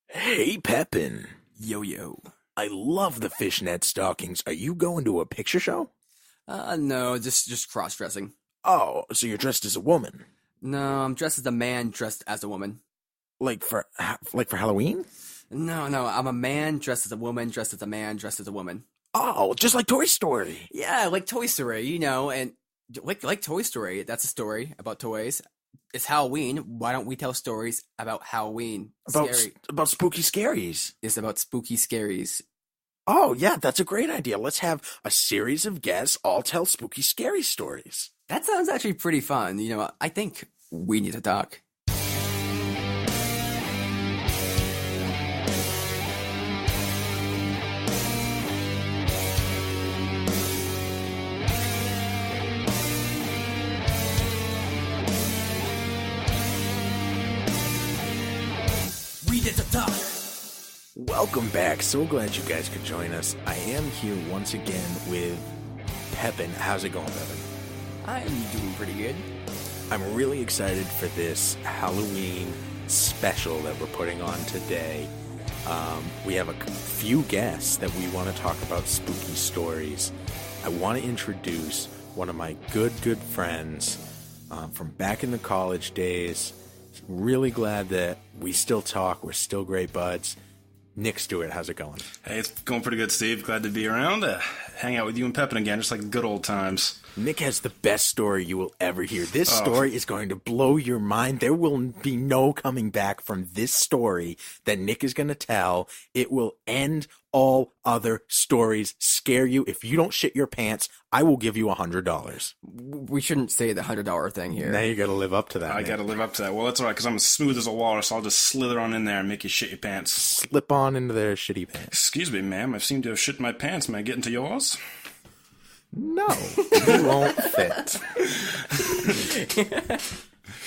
Hey, Pepin. Yo yo. I love the fishnet stockings. Are you going to a picture show? No, just cross-dressing. Oh, so you're dressed as a woman. No, I'm dressed as a man dressed as a woman. Like for Halloween? No, I'm a man dressed as a woman dressed as a man dressed as a woman. Oh, just like Toy Story. Yeah, like Toy Story, and like Toy Story, that's a story about toys. It's Halloween. Why don't we tell stories about Halloween? Scary. About spooky scaries. It's about spooky scaries. Oh, yeah, that's a great idea. Let's have a series of guests all tell spooky scary stories. That sounds actually pretty fun. I think we need to talk. We need to talk. Welcome back. So glad you guys could join us. I am here once again with Pepin. How's it going, Pepin? I'm doing pretty good. I'm really excited for this Halloween special that we're putting on today. We have a few guests that we want to talk about spooky stories. I want to introduce one of my good friends from back in the college days. Really glad that we still talk. We're still great buds. Nick Stewart, how's it going? Hey, it's going pretty good, Steve. Glad to be around. Hang out with you and Pepin again, just like the good old times. Nick has the best story you will ever hear. This story is going to blow your mind. There will be no coming back from this story that Nick is going to tell. It will end all other stories, scare you. If you don't shit your pants, I will give you $100. We shouldn't say the $100 thing here. Now you got to live up to that. I got to live up to that. Well, that's all right, because I'm as smooth as a walrus. So I'll just slither on in there and make you shit your pants. Slip on into their shitty pants. Excuse me, ma'am. I seem to have shit my pants. May I get into yours? No, you won't fit.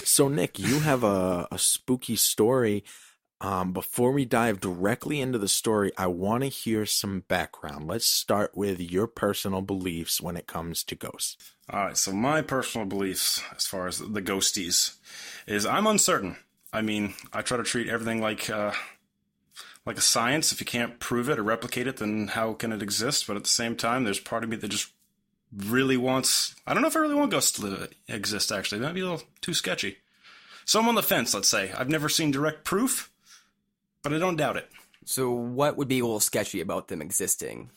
So, Nick, you have a spooky story. Before we dive directly into the story, I want to hear some background. Let's start with your personal beliefs when it comes to ghosts. All right, so my personal beliefs as far as the ghosties is I'm uncertain. I mean, I try to treat everything like a science. If you can't prove it or replicate it, then how can it exist? But at the same time, there's part of me that just really wants... I don't know if I really want ghosts to exist, actually. That might be a little too sketchy. So I'm on the fence, let's say. I've never seen direct proof, but I don't doubt it. So what would be a little sketchy about them existing?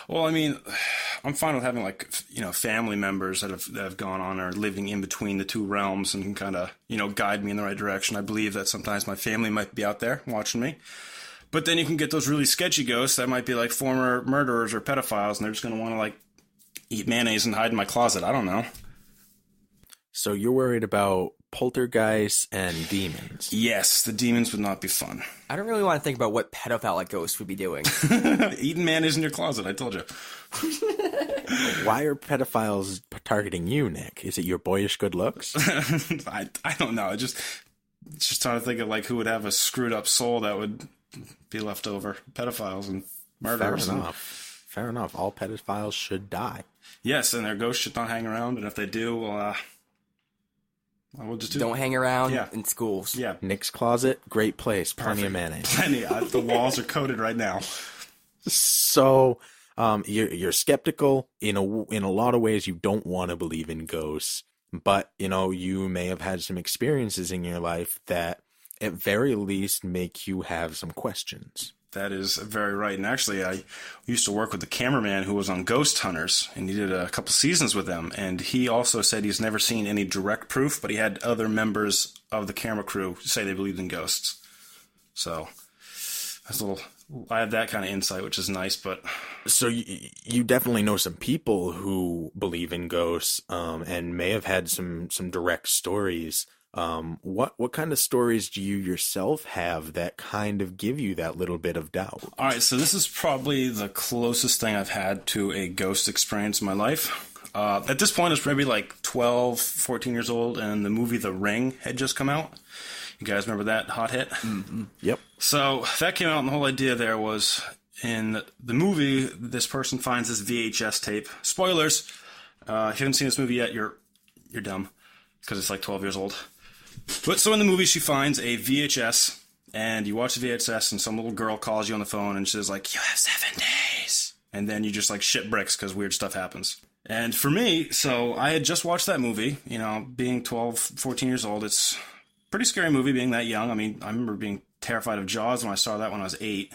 Well, I mean, I'm fine with having, family members that have gone on or living in between the two realms and can kind of, guide me in the right direction. I believe that sometimes my family might be out there watching me. But then you can get those really sketchy ghosts that might be like former murderers or pedophiles, and they're just going to want to, eat mayonnaise and hide in my closet. I don't know. So you're worried about poltergeists and demons? Yes, the demons would not be fun. I don't really want to think about what pedophilic ghosts would be doing. Eating mayonnaise in your closet, I told you. Why are pedophiles targeting you, Nick? Is it your boyish good looks? I don't know. Just trying to think of who would have a screwed up soul that would be left over. Pedophiles and murderers. Fair enough. All pedophiles should die. Yes, and their ghosts should not hang around. And if they do, we'll just don't hang around in schools. Yeah. Nick's closet, great place. Plenty of mayonnaise. Plenty. The walls are coated right now. So, you're skeptical in a lot of ways. You don't want to believe in ghosts, but you may have had some experiences in your life that, at very least, make you have some questions. That is very right. And actually, I used to work with the cameraman who was on Ghost Hunters, and he did a couple seasons with them. And he also said he's never seen any direct proof, but he had other members of the camera crew say they believed in ghosts. So that's I have that kind of insight, which is nice. But so you definitely know some people who believe in ghosts, and may have had some direct stories. What kind of stories do you yourself have that kind of give you that little bit of doubt? All right, so this is probably the closest thing I've had to a ghost experience in my life. At this point, it's maybe 12, 14 years old, and the movie The Ring had just come out. You guys remember that hot hit? Mm-hmm. Yep. So that came out, and the whole idea there was, in the movie, this person finds this VHS tape. Spoilers, if you haven't seen this movie yet, you're dumb, because it's 12 years old. But so in the movie, she finds a VHS and you watch the VHS, and some little girl calls you on the phone, and she's like, "You have 7 days," and then you just like shit bricks because weird stuff happens. And for me, so I had just watched that movie. You know, being 12, 14 years old, it's a pretty scary movie being that young. I mean, I remember being terrified of Jaws when I saw that when I was 8.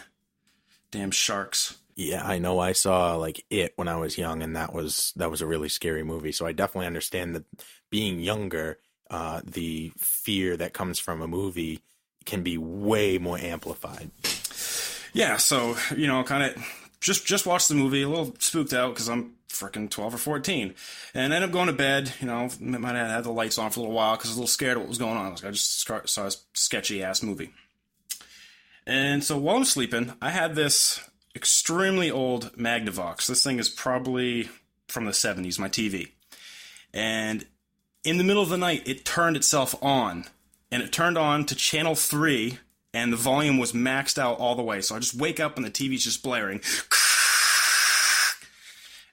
Damn sharks. Yeah, I know I saw like It when I was young, and that was a really scary movie. So I definitely understand that being younger, the fear that comes from a movie can be way more amplified. Yeah, so, you know, kind of just watched the movie, a little spooked out because I'm freaking 12 or 14. And ended up going to bed, you know, might have had the lights on for a little while because I was a little scared of what was going on. I just saw a sketchy-ass movie. And so while I'm sleeping, I had this extremely old Magnavox. This thing is probably from the 70s, my TV. And in the middle of the night, it turned itself on. And it turned on to channel 3, and the volume was maxed out all the way. So I just wake up and the TV's just blaring.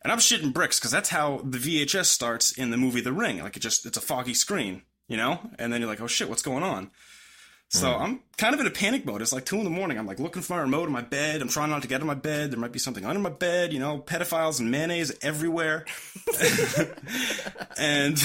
And I'm shitting bricks, because that's how the VHS starts in the movie The Ring. Like, it's a foggy screen, you know? And then you're like, oh shit, what's going on? So I'm kind of in a panic mode. It's like 2 a.m. I'm like looking for my remote in my bed. I'm trying not to get in my bed. There might be something under my bed, you know, pedophiles and mayonnaise everywhere. And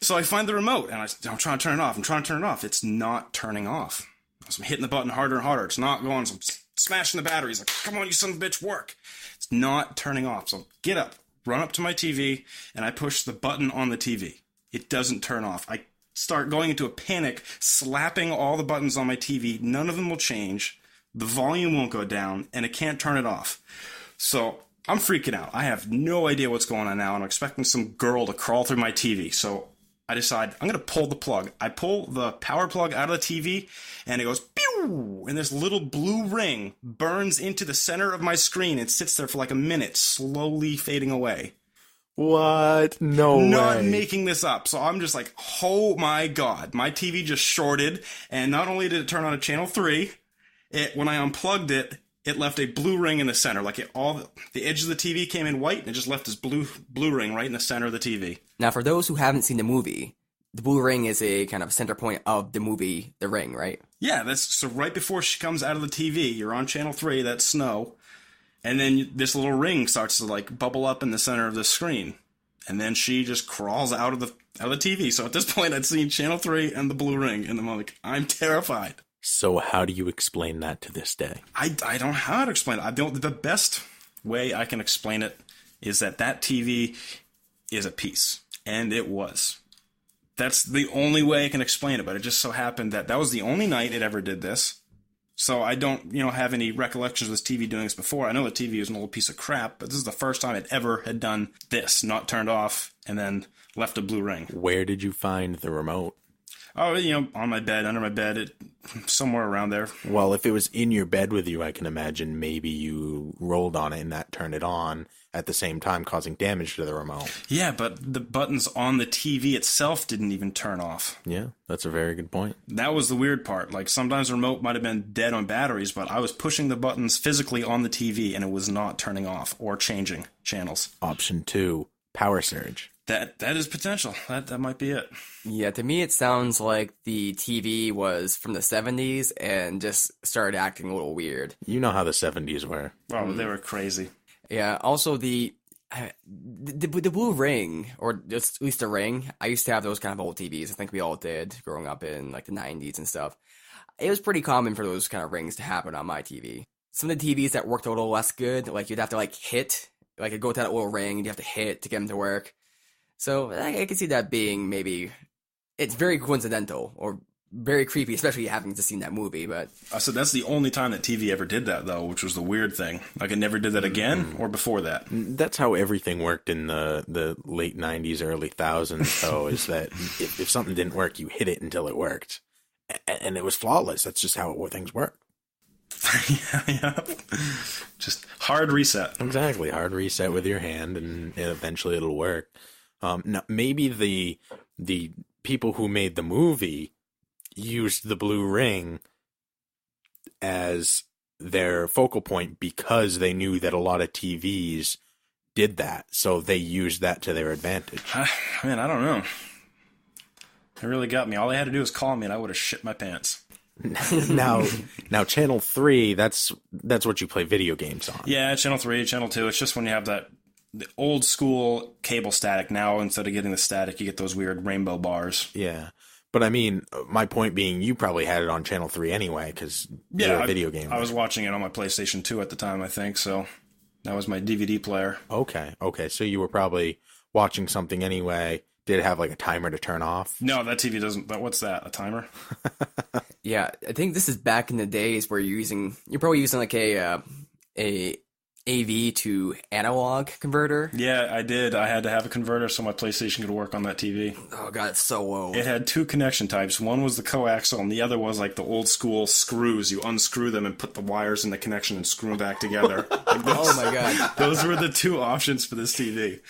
so I find the remote and I'm trying to turn it off. It's not turning off. So I'm hitting the button harder and harder. It's not going. So I'm smashing the batteries. Like, come on, you son of a bitch, work. It's not turning off. So get up, run up to my TV, and I push the button on the TV. It doesn't turn off. I start going into a panic, slapping all the buttons on my TV. None of them will change. The volume won't go down, and it can't turn it off. So I'm freaking out. I have no idea what's going on now, and I'm expecting some girl to crawl through my TV. So I decide I'm going to pull the plug. I pull the power plug out of the TV, and it goes pew! And this little blue ring burns into the center of my screen and sits there for like a minute, slowly fading away. What? No Not way. making this up. So I'm just like, oh my god. My TV just shorted, and not only did it turn on to channel 3, when I unplugged it, it left a blue ring in the center. Like the edge of the TV came in white, and it just left this blue ring right in the center of the TV. Now, for those who haven't seen the movie, the blue ring is a kind of center point of the movie, The Ring, right? Yeah, so right before she comes out of the TV, you're on channel 3, that's snow. And then this little ring starts to like bubble up in the center of the screen. And then she just crawls out of the TV. So at this point, I'd seen channel 3 and the blue ring. And I'm like, I'm terrified. So how do you explain that to this day? I don't know how to explain it. The best way I can explain it is that TV is a piece. And it was. That's the only way I can explain it. But it just so happened that was the only night it ever did this. So I don't, have any recollections of this TV doing this before. I know the TV is an old piece of crap, but this is the first time it ever had done this, not turned off, and then left a blue ring. Where did you find the remote? Oh, on my bed, under my bed, somewhere around there. Well, if it was in your bed with you, I can imagine maybe you rolled on it and that turned it on at the same time, causing damage to the remote. Yeah, but the buttons on the TV itself didn't even turn off. Yeah, that's a very good point. That was the weird part. Like, sometimes the remote might have been dead on batteries, but I was pushing the buttons physically on the TV, and it was not turning off or changing channels. Option 2, power surge. That is potential. That might be it. Yeah, to me it sounds like the TV was from the 70s and just started acting a little weird. You know how the 70s were. Oh, they were crazy. Yeah, also the blue ring, or just at least the ring, I used to have those kind of old TVs. I think we all did growing up in like the 90s and stuff. It was pretty common for those kind of rings to happen on my TV. Some of the TVs that worked a little less good, like you'd have to like hit, like it'd go to that little ring and you have to hit to get them to work. So I can see that being maybe, it's very coincidental or very creepy, especially having just seen that movie. But so that's the only time that TV ever did that, though, which was the weird thing. Like, it never did that again or before that. That's how everything worked in the late 90s, early thousands, though, is that if something didn't work, you hit it until it worked. And it was flawless. That's just how things work. Yeah. Just hard reset. Exactly. Hard reset with your hand, and eventually it'll work. Now, maybe the people who made the movie used the blue ring as their focal point because they knew that a lot of TVs did that, so they used that to their advantage. Man, I don't know. It really got me. All they had to do was call me, and I would have shit my pants. Now Channel 3, that's what you play video games on. Yeah, Channel 3, Channel 2. It's just when you have the old school cable static. Now, instead of getting the static, you get those weird rainbow bars. Yeah. But I mean, my point being, you probably had it on Channel 3 anyway, because you're a video gamer. I was watching it on my PlayStation 2 at the time, I think, so that was my DVD player. Okay, so you were probably watching something anyway. Did it have like a timer to turn off? No, that TV doesn't. What's that, a timer? Yeah, I think this is back in the days where you're probably using like a AV to analog converter. Yeah, I did. I had to have a converter so my PlayStation could work on that TV. Oh god, it's so old. It had two connection types. One was the coaxial, and the other was like the old school screws. You unscrew them and put the wires in the connection and screw them back together. Oh my god. Those were the two options for this TV.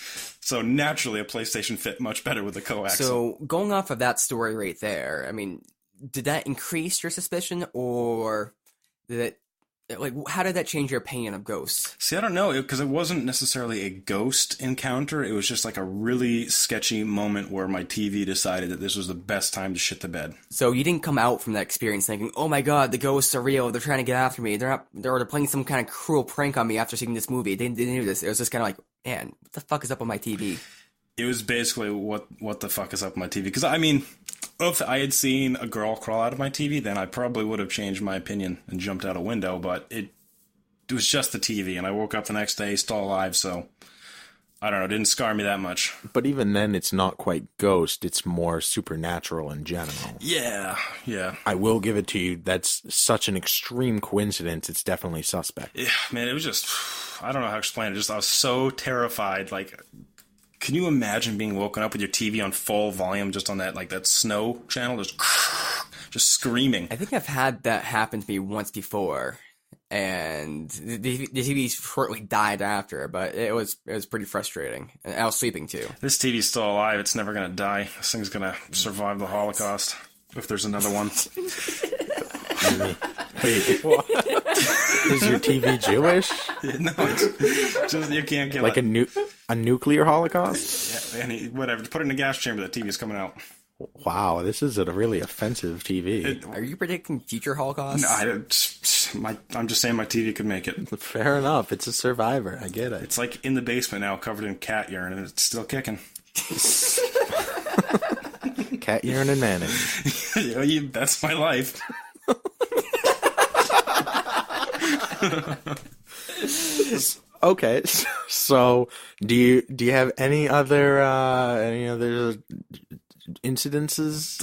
So naturally, a PlayStation fit much better with the coaxial. So going off of that story right there, I mean, did that increase your suspicion, or did it? Like, how did that change your opinion of ghosts? See, I don't know, because it wasn't necessarily a ghost encounter. It was just like a really sketchy moment where my TV decided that this was the best time to shit the bed. So you didn't come out from that experience thinking, "Oh my god, the ghosts are real. They're trying to get after me. They're playing some kind of cruel prank on me after seeing this movie." They didn't do this. It was just kind of like, man, what the fuck is up on my TV? It was basically what the fuck is up on my TV? Because I mean, if I had seen a girl crawl out of my TV, then I probably would have changed my opinion and jumped out a window. But it was just the TV, and I woke up the next day still alive. So I don't know, it didn't scar me that much. But even then, it's not quite ghost. It's more supernatural in general. Yeah. I will give it to you. That's such an extreme coincidence. It's definitely suspect. Yeah, man, it was just, I don't know how to explain it. Just I was so terrified. Like, can you imagine being woken up with your TV on full volume, just on that snow channel, just screaming? I think I've had that happen to me once before, and the TV shortly died after. But it was pretty frustrating, and I was sleeping too. This TV's still alive. It's never gonna die. This thing's gonna survive the Holocaust if there's another one. Wait, what? Is your TV Jewish? No, it's just, you can't kill like it. A nuclear holocaust? Yeah, whatever. Just put it in a gas chamber. That TV's coming out. Wow, this is a really offensive TV. Are you predicting future Holocaust? No, I'm just saying my TV could make it. Fair enough. It's a survivor. I get it. It's like in the basement now, covered in cat urine, and it's still kicking. Cat urine and mayonnaise. That's my life. Okay, so do you have any other incidences?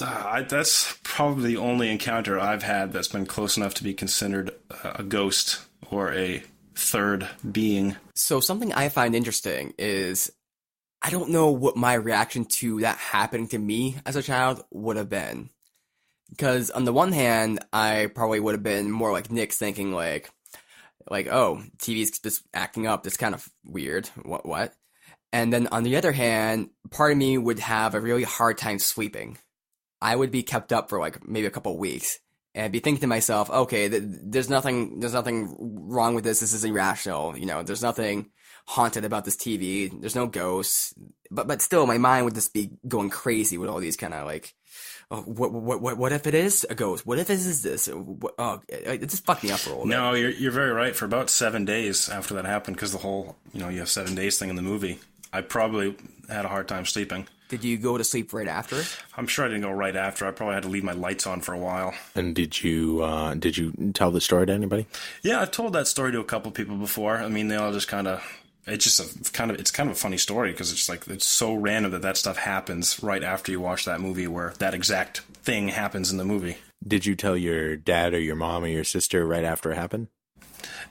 That's probably the only encounter I've had that's been close enough to be considered a ghost or a third being. So something I find interesting is I don't know what my reaction to that happening to me as a child would have been. Because on the one hand, I probably would have been more like Nick's, thinking like, oh, TV's just acting up. That's kind of weird. What? And then on the other hand, part of me would have a really hard time sleeping. I would be kept up for like maybe a couple of weeks, and I'd be thinking to myself, okay, there's nothing wrong with this. This is irrational. You know, there's nothing haunted about this TV. There's no ghosts. But still, my mind would just be going crazy with all these kind of like, oh, what if it is a ghost? What if it is this? Oh, it just fucked me up for a little bit. No, you're very right. For about 7 days after that happened, because the whole, you have 7 days thing in the movie, I probably had a hard time sleeping. Did you go to sleep right after? I'm sure I didn't go right after. I probably had to leave my lights on for a while. And did you tell the story to anybody? Yeah, I've told that story to a couple people before. I mean, they all just kind of. It's kind of a funny story, because it's so random that stuff happens right after you watch that movie, where that exact thing happens in the movie. Did you tell your dad or your mom or your sister right after it happened?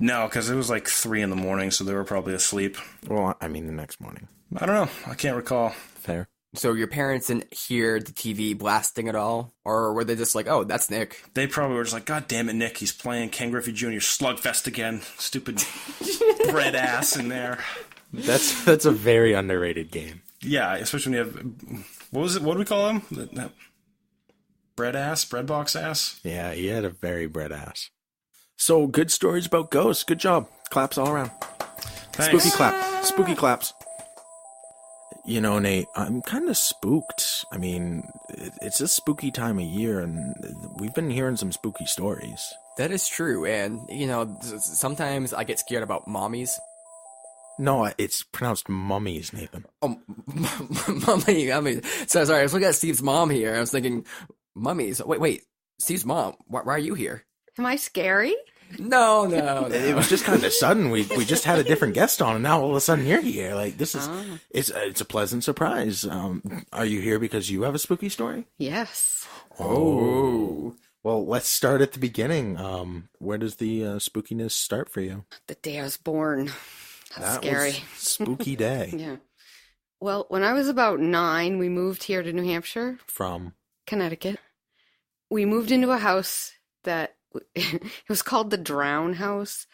No, because it was like 3 a.m, so they were probably asleep. Well, I mean the next morning. I don't know. I can't recall. Fair. So your parents didn't hear the TV blasting at all? Or were they just like, oh, that's Nick? They probably were just like, God damn it, Nick, he's playing Ken Griffey Jr. Slugfest again. Stupid bread ass in there. That's a very underrated game. Yeah, especially when you have, what do we call him? Bread box ass? Yeah, he had a very bread ass. So, good stories about ghosts. Good job. Claps all around. Thanks. Spooky claps. You know, Nate, I'm kind of spooked. I mean, it's a spooky time of year, and we've been hearing some spooky stories. That is true, and sometimes I get scared about mommies. No, it's pronounced mummies, Nathan. Oh, mummy, I mean, so sorry, I was looking at Steve's mom here. I was thinking, mummies. Wait, Steve's mom. Why are you here? Am I scary? No. It was just kind of sudden. We just had a different guest on, and now all of a sudden you're here. Like, this is it's a pleasant surprise. Are you here because you have a spooky story? Yes. Oh. Well, let's start at the beginning. Where does the spookiness start for you? The day I was born. That's That scary. was spooky day. Yeah. Well, when I was about 9, we moved here to New Hampshire, From Connecticut. We moved into a house that it was called the Drown House,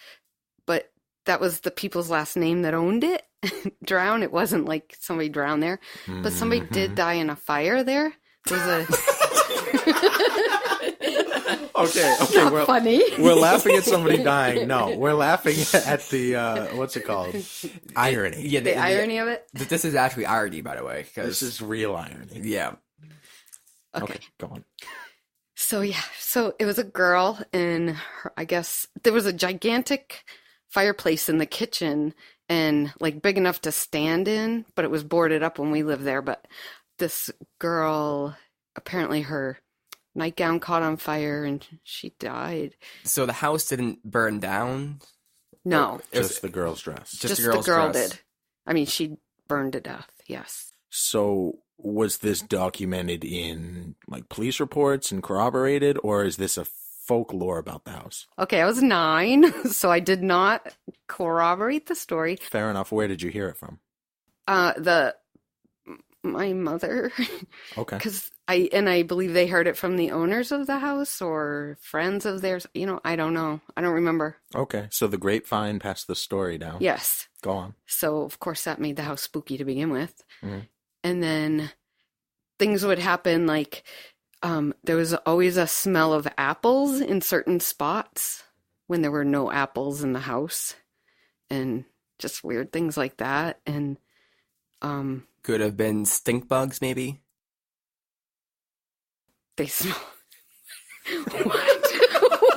but that was the people's last name that owned it. Drown. It wasn't like somebody drowned there, but somebody did die in a fire there. There was Okay, not funny. we're laughing at somebody dying. No, we're laughing at the what's it called? Irony. Yeah, The irony of it. This is actually irony, by the way. This is real irony. Yeah. Okay. Go on. So it was a girl, and I guess there was a gigantic fireplace in the kitchen, and like big enough to stand in, but it was boarded up when we lived there. But this girl, apparently her nightgown caught on fire and she died. So the house didn't burn down? No, Just the girl's dress. Just the the girl's girl dress. did. I mean, she burned to death. Yes. So was this documented in like police reports and corroborated, or is this a folklore about the house? Okay, I was 9, so I did not corroborate the story. Fair enough. Where did you hear it from? My mother, Okay. because I believe they heard it from the owners of the house or friends of theirs. I don't know. I don't remember. Okay. So the grapevine passed the story down. Yes. Go on. So of course that made the house spooky to begin with. Mhm. And then things would happen like there was always a smell of apples in certain spots when there were no apples in the house, and just weird things like that. And Could have been stink bugs, maybe? they smell. What?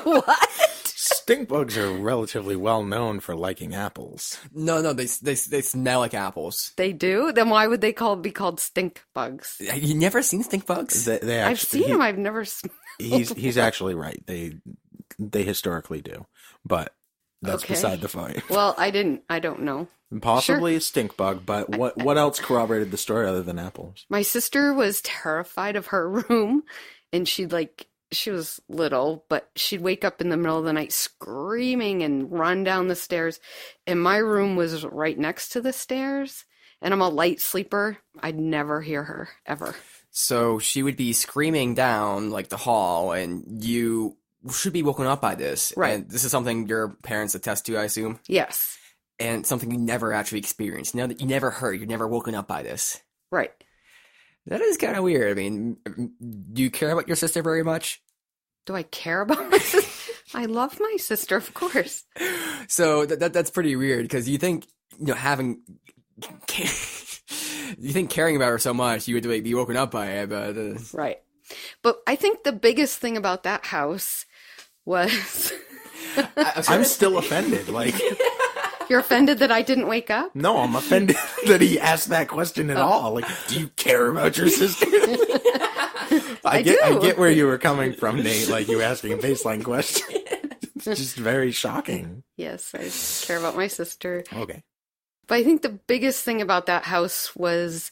What? Stink bugs are relatively well known for liking apples. No, they smell like apples. They do? Then why would they be called stink bugs? You never seen stink bugs? They actually, I've seen them. I've never smelled. He's actually right. They historically do, but that's Okay. beside the point. Well, I don't know. Possibly a stink bug, but what else corroborated the story other than apples? My sister was terrified of her room, and she was little, but she'd wake up in the middle of the night screaming and run down the stairs. And my room was right next to the stairs, and I'm a light sleeper. I'd never hear her, ever. So she would be screaming down like the hall, and you should be woken up by this. Right. And this is something your parents attest to, I assume? Yes. And something you never actually experienced. You know, that you never heard. You're never woken up by this. Right. That is kind of weird. I mean, do you care about your sister very much? Do I care about my sister? I love my sister, of course. So that's pretty weird because you think, having... You think caring about her so much, you would be woken up by it, but... Right. But I think the biggest thing about that house was... I'm still offended. Like, You're offended that I didn't wake up? no, I'm offended that he asked that question at all. Like, do you care about your sister? I get where you were coming from, Nate. Like, you were asking a baseline question. It's just very shocking. Yes, I care about my sister. Okay. But I think the biggest thing about that house was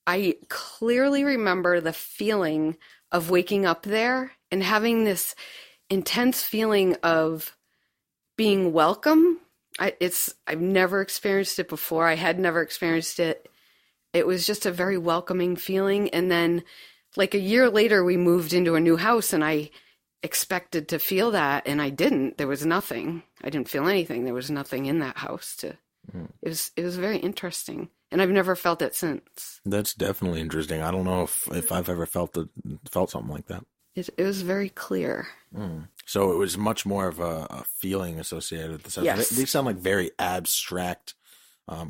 I clearly remember the feeling of waking up there and having this intense feeling of being welcome. I've never experienced it before. I had never experienced it. It was just a very welcoming feeling. And then like a year later, we moved into a new house and I expected to feel that and I didn't. There was nothing. I didn't feel anything. There was nothing in that house it was very interesting. And I've never felt it since. That's definitely interesting. I don't know if I've ever felt something like that. It was very clear. So it was much more of a feeling associated with this. Yes. They sound like very abstract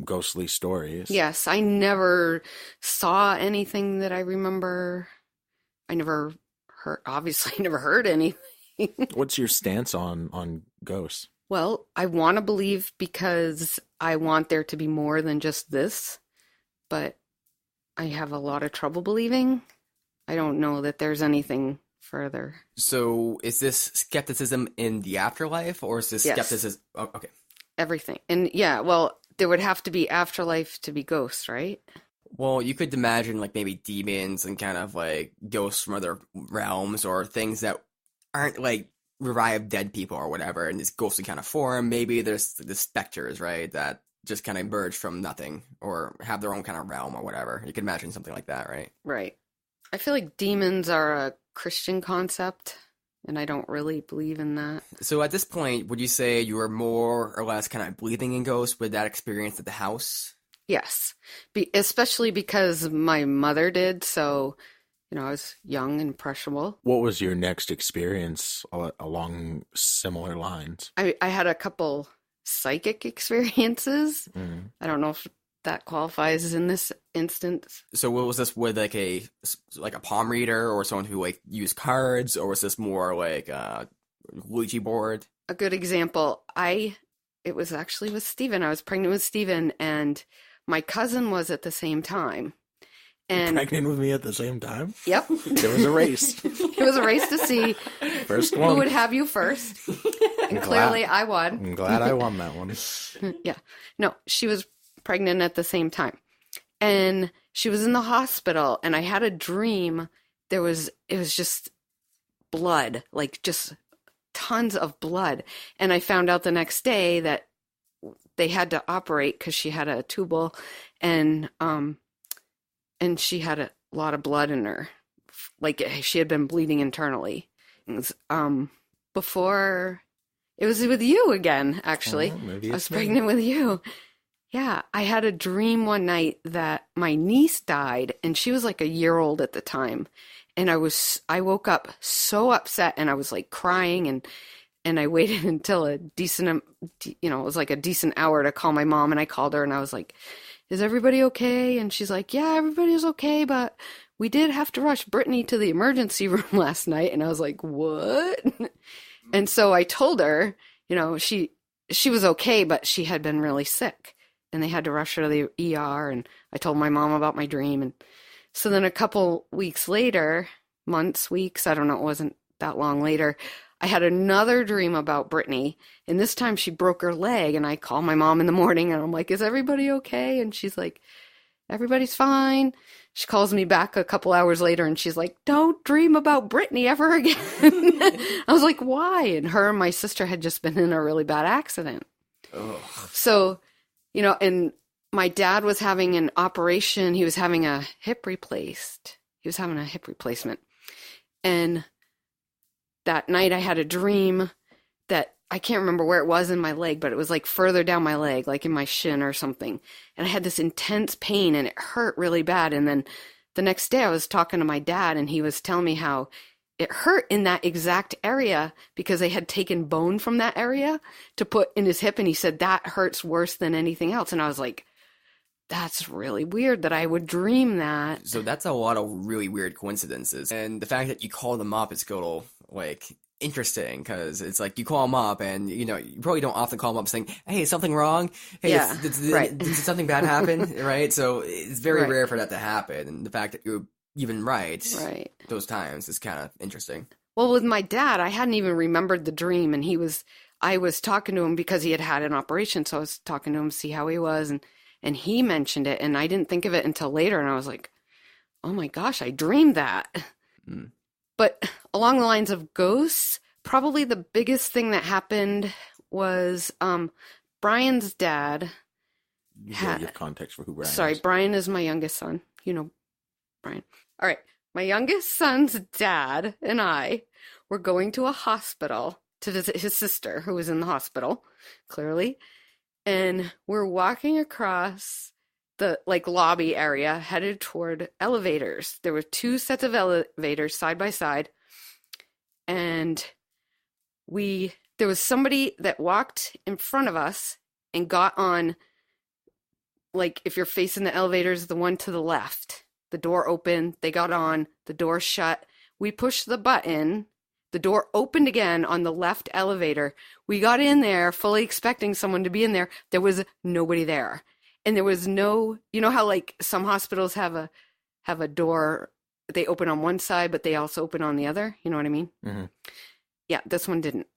ghostly stories. Yes, I never saw anything that I remember. I never heard, obviously, never heard anything. What's your stance on ghosts? Well, I want to believe because I want there to be more than just this, but I have a lot of trouble believing. I don't know that there's anything further. So is this skepticism in the afterlife, or is this Yes. skepticism? Oh, okay. Everything. And yeah, well, there would have to be afterlife to be ghosts, right? Well, you could imagine like maybe demons and kind of like ghosts from other realms or things that aren't like revived dead people or whatever, and this ghostly kind of form. Maybe there's the specters, right, that just kind of emerge from nothing or have their own kind of realm or whatever. You could imagine something like that, right? Right. I feel like demons are a Christian concept, and I don't really believe in that. So at this point, would you say you were more or less kind of believing in ghosts with that experience at the house? Yes, especially because my mother did, so, I was young and impressionable. What was your next experience along similar lines? I had a couple psychic experiences. Mm. I don't know if that qualifies in this instance. So what was this with like a palm reader or someone who like used cards, or was this more like a Ouija board? A good example, it was actually with Steven. I was pregnant with Steven, and my cousin was at the same time. And Pregnant with me at the same time? Yep. There was a race. It was a race to see First who one. would have you first. And clearly I won. I'm glad I won that one. Yeah. No, she was pregnant at the same time. And she was in the hospital, and I had a dream. It was just blood, like just tons of blood. And I found out the next day that they had to operate because she had a tubal, and she had a lot of blood in her. Like she had been bleeding internally. It was, before it was with you again, actually. Oh, maybe I was it's me. pregnant with you. Yeah, I had a dream one night that my niece died, and she was like a year old at the time. And I woke up so upset, and I was like crying, and I waited until a decent, it was like a decent hour to call my mom, and I called her, and I was like, "Is everybody okay?" And she's like, "Yeah, everybody's okay, but we did have to rush Brittany to the emergency room last night." And I was like, "What?" And so I told her, she was okay, but she had been really sick, and they had to rush her to the ER. And I told my mom about my dream. And so then a couple weeks later, months, weeks, I don't know, it wasn't that long later, I had another dream about Brittany, and this time she broke her leg, and I call my mom in the morning, and I'm like, "Is everybody okay?" And she's like, "Everybody's fine." She calls me back a couple hours later, and she's like, "Don't dream about Brittany ever again." I was like, "Why?" And her and my sister had just been in a really bad accident. Ugh. So, and my dad was having an operation. He was having a hip replaced. He was having a hip replacement. And that night I had a dream that I can't remember where it was in my leg, but it was like further down my leg, like in my shin or something. And I had this intense pain, and it hurt really bad. And then the next day I was talking to my dad, and he was telling me how it hurt in that exact area because they had taken bone from that area to put in his hip. And he said that hurts worse than anything else. And I was like, that's really weird that I would dream that. So that's a lot of really weird coincidences. And the fact that you call them up is a little, like, interesting, because it's like you call them up and, you probably don't often call them up saying, "Hey, is something wrong? Hey, Yeah, right. Did something bad happen?" Right? So it's very Right. rare for that to happen. And the fact that you're even right Right. those times is kind of interesting. Well, with my dad, I hadn't even remembered the dream, and I was talking to him because he had an operation, so I was talking to him to see how he was, and he mentioned it, and I didn't think of it until later, and I was like, "Oh my gosh, I dreamed that." Mm. But along the lines of ghosts, probably the biggest thing that happened was Brian's dad. You gotta give context for who Brian Sorry, is. Brian is my youngest son. Brian. All right. My youngest son's dad and I were going to a hospital to visit his sister, who was in the hospital, clearly. And we're walking across the lobby area headed toward elevators. There were two sets of elevators side by side. And there was somebody that walked in front of us and got on like if you're facing the elevators, the one to the left, the door opened, they got on, the door shut. We pushed the button, the door opened again on the left elevator. We got in there fully expecting someone to be in there. There was nobody there. And there was no, you know how like some hospitals have a door, they open on one side, but they also open on the other. You know what I mean? Mm-hmm. Yeah, this one didn't,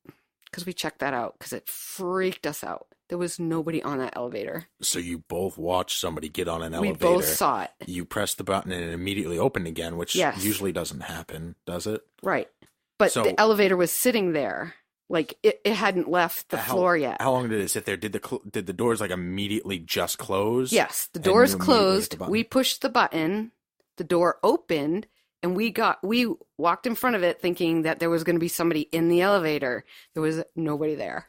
because we checked that out because it freaked us out. There was nobody on that elevator. So you both watched somebody get on an elevator. We both saw it. You pressed the button and it immediately opened again, which Yes. usually doesn't happen, does it? Right. But So- the elevator was sitting there. Like it hadn't left the floor yet. How long did it sit there? Did the doors like immediately just close? Yes, the And doors you immediately hit closed. the button? We pushed the button. The door opened, and we walked in front of it thinking that there was going to be somebody in the elevator. There was nobody there.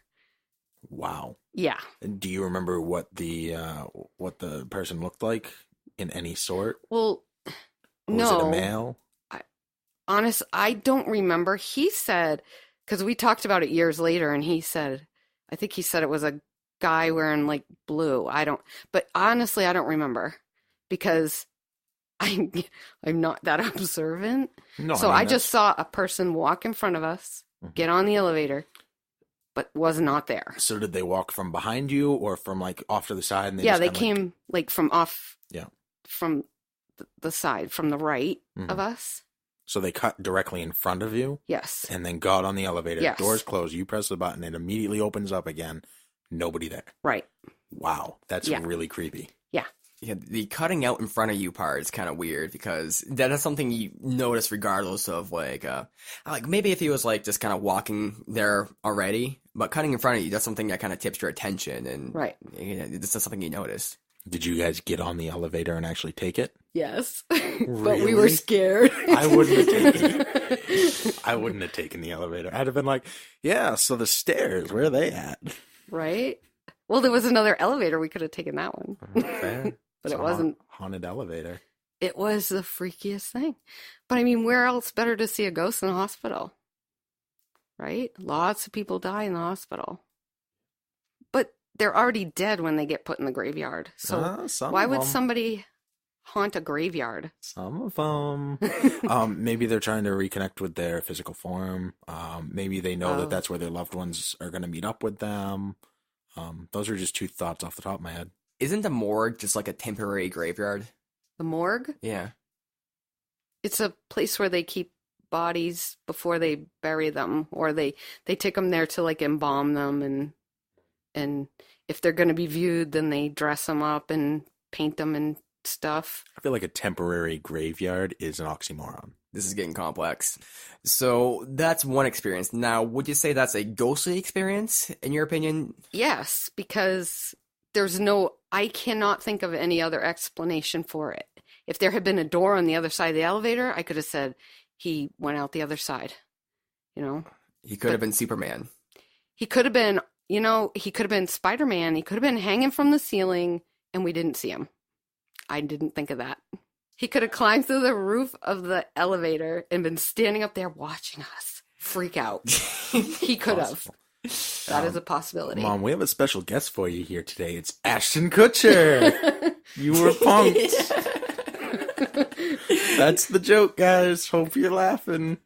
Wow. Yeah. And do you remember what the person looked like in any sort? Well, Was no. it a male? Honest, I don't remember. He said, because we talked about it years later, and I think he said it was a guy wearing like blue. But honestly, I don't remember because I'm not that observant. No. So mean, I just saw a person walk in front of us, Mhm. get on the elevator, but was not there. So did they walk from behind you or from like off to the side? And Yeah, just they kinda, came like from off, Yeah. from the side, from the right Mhm. of us. So they cut directly in front of you Yes. and then got on the elevator. Yes. Doors closed. You press the button. It immediately opens up again. Nobody there. Right. Wow. That's Yeah. really creepy. Yeah, the cutting out in front of you part is kind of weird because that is something you notice regardless of like maybe if he was like just kind of walking there already, but cutting in front of you, that's something that kind of tips your attention and Right. you know, this is something you notice. Did you guys get on the elevator and actually take it? Yes. But we Really? were scared. I wouldn't have taken it. I wouldn't have taken the elevator. I'd have been like, yeah, so the stairs, where are they at? Right? Well, there was another elevator. We could have taken that one. Fair. But It's it a wasn't. haunted elevator. It was the freakiest thing. But I mean, where else better to see a ghost in a hospital? Right? Lots of people die in the hospital. But they're already dead when they get put in the graveyard. So Some why of would them. somebody haunt a graveyard? Some of them. Maybe they're trying to reconnect with their physical form. Maybe they know Oh. that that's where their loved ones are going to meet up with them. Those are just two thoughts off the top of my head. Isn't the morgue just like a temporary graveyard? The morgue? Yeah. It's a place where they keep bodies before they bury them, or they take them there to like embalm them, and if they're going to be viewed, then they dress them up and paint them and stuff. I feel like a temporary graveyard is an oxymoron. This is getting complex. So that's one experience. Now, would you say that's a ghostly experience, in your opinion? Yes, because I cannot think of any other explanation for it. If there had been a door on the other side of the elevator, I could have said he went out the other side. You know, He could have been Superman. he could have been, he could have been Spider-Man. He could have been hanging from the ceiling and we didn't see him. I didn't think of that. He could have climbed through the roof of the elevator and been standing up there watching us freak out. He could have. That is a possibility. Mom, we have a special guest for you here today. It's Ashton Kutcher. You were punked. That's the joke, guys. Hope you're laughing.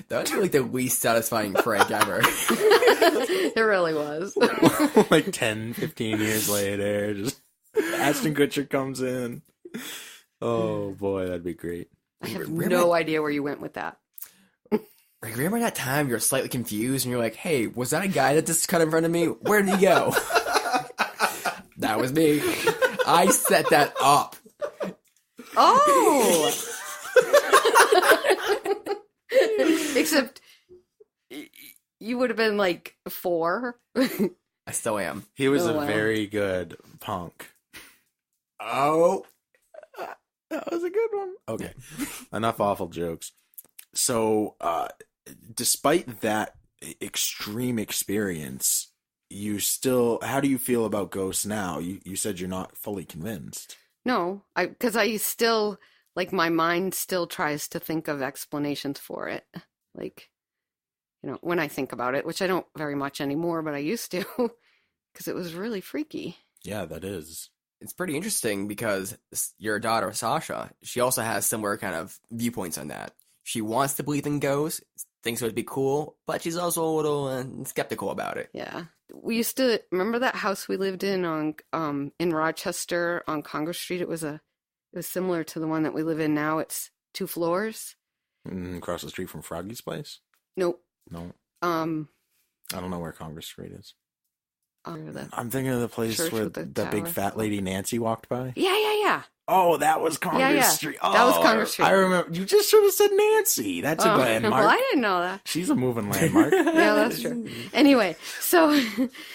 That was like the least satisfying prank ever. It really was. Like 10, 15 years later, just Ashton Kutcher comes in. Oh boy, that'd be great. I have Remember- no idea where you went with that. Remember that time you were slightly confused and you're like, hey, was that a guy that just cut in front of me? Where did he go? That was me. I set that up. Oh! Except you would have been like 4. I still am. He was Oh, a wow. very good punk. Oh, that was a good one. Okay, enough awful jokes. So, despite that extreme experience, how do you feel about ghosts now? You said you're not fully convinced. No, because I still, like, my mind still tries to think of explanations for it. Like, when I think about it, which I don't very much anymore, but I used to, because it was really freaky. Yeah, that is. It's pretty interesting because your daughter, Sasha, she also has similar kind of viewpoints on that. She wants to believe in ghosts, thinks it would be cool, but she's also a little skeptical about it. Yeah. We used to remember that house we lived in on in Rochester on Congress Street. It was similar to the one that we live in now. It's 2 floors. Across the street from Froggy's place? Nope. No. Um I don't know where Congress Street is. the I'm thinking of the place church where with the the big tower. fat lady Nancy walked by. Yeah. Oh, that was Congress Yeah. Street. Oh, That was Congress Street. I remember. You just should have said Nancy. That's a landmark. Well, I didn't know that. She's a moving landmark. Yeah, that's true. Anyway, so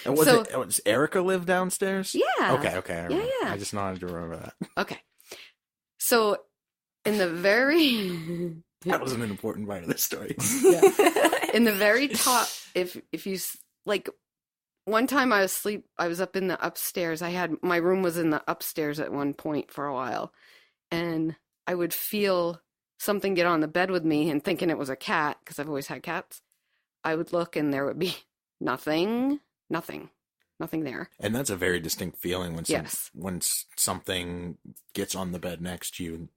And was Erica live downstairs? yeah. Okay. I remember. Yeah. I just wanted to remember that. Okay. So in the very That was an important part of the story. in the very top, if you like, one time I was up in the upstairs. My room was in the upstairs at one point for a while, and I would feel something get on the bed with me, and thinking it was a cat, because I've always had cats, I would look and there would be nothing there. And that's a very distinct feeling when Yes. when something gets on the bed next to you.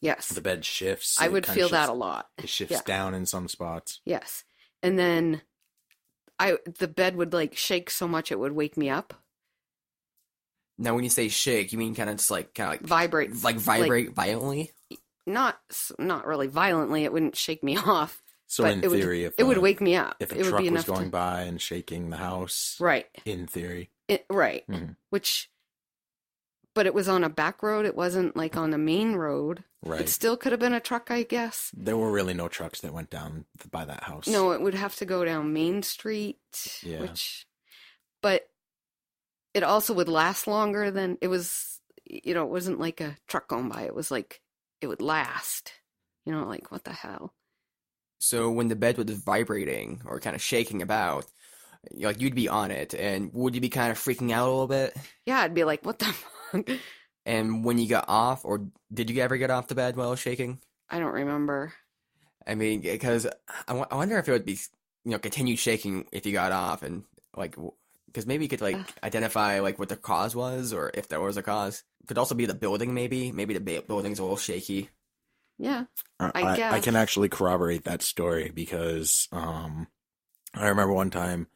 Yes. The bed shifts. I it would kinda feel that shifts- a lot. It shifts Yeah. down in some spots. Yes. And then the bed would like shake so much it would wake me up. Now, when you say shake, you mean kind of Vibrate. vibrate violently? Not really violently. It wouldn't shake me off. So but in it would, theory, if it would wake me up. if a it would truck be was enough going to, by and shaking the house, right. in theory, Right. Mhm. But it was on a back road. It wasn't like on a main road. right? It still could have been a truck, I guess. There were really no trucks that went down by that house. No, it would have to go down Main Street, Yeah. but it also would last longer than it was, it wasn't like a truck going by. It was like, it would last, like what the hell? So when the bed was vibrating or kind of shaking about, you'd be on it, and would you be kind of freaking out a little bit? Yeah, I'd be like, what the fuck? And when you got off, or did you ever get off the bed while it was shaking? I don't remember. I mean, because I wonder if it would be, continue shaking if you got off, and because maybe you could identify what the cause was, or if there was a cause. Could also be the building, maybe the building's a little shaky. Yeah, I guess. can actually corroborate that story because I remember one time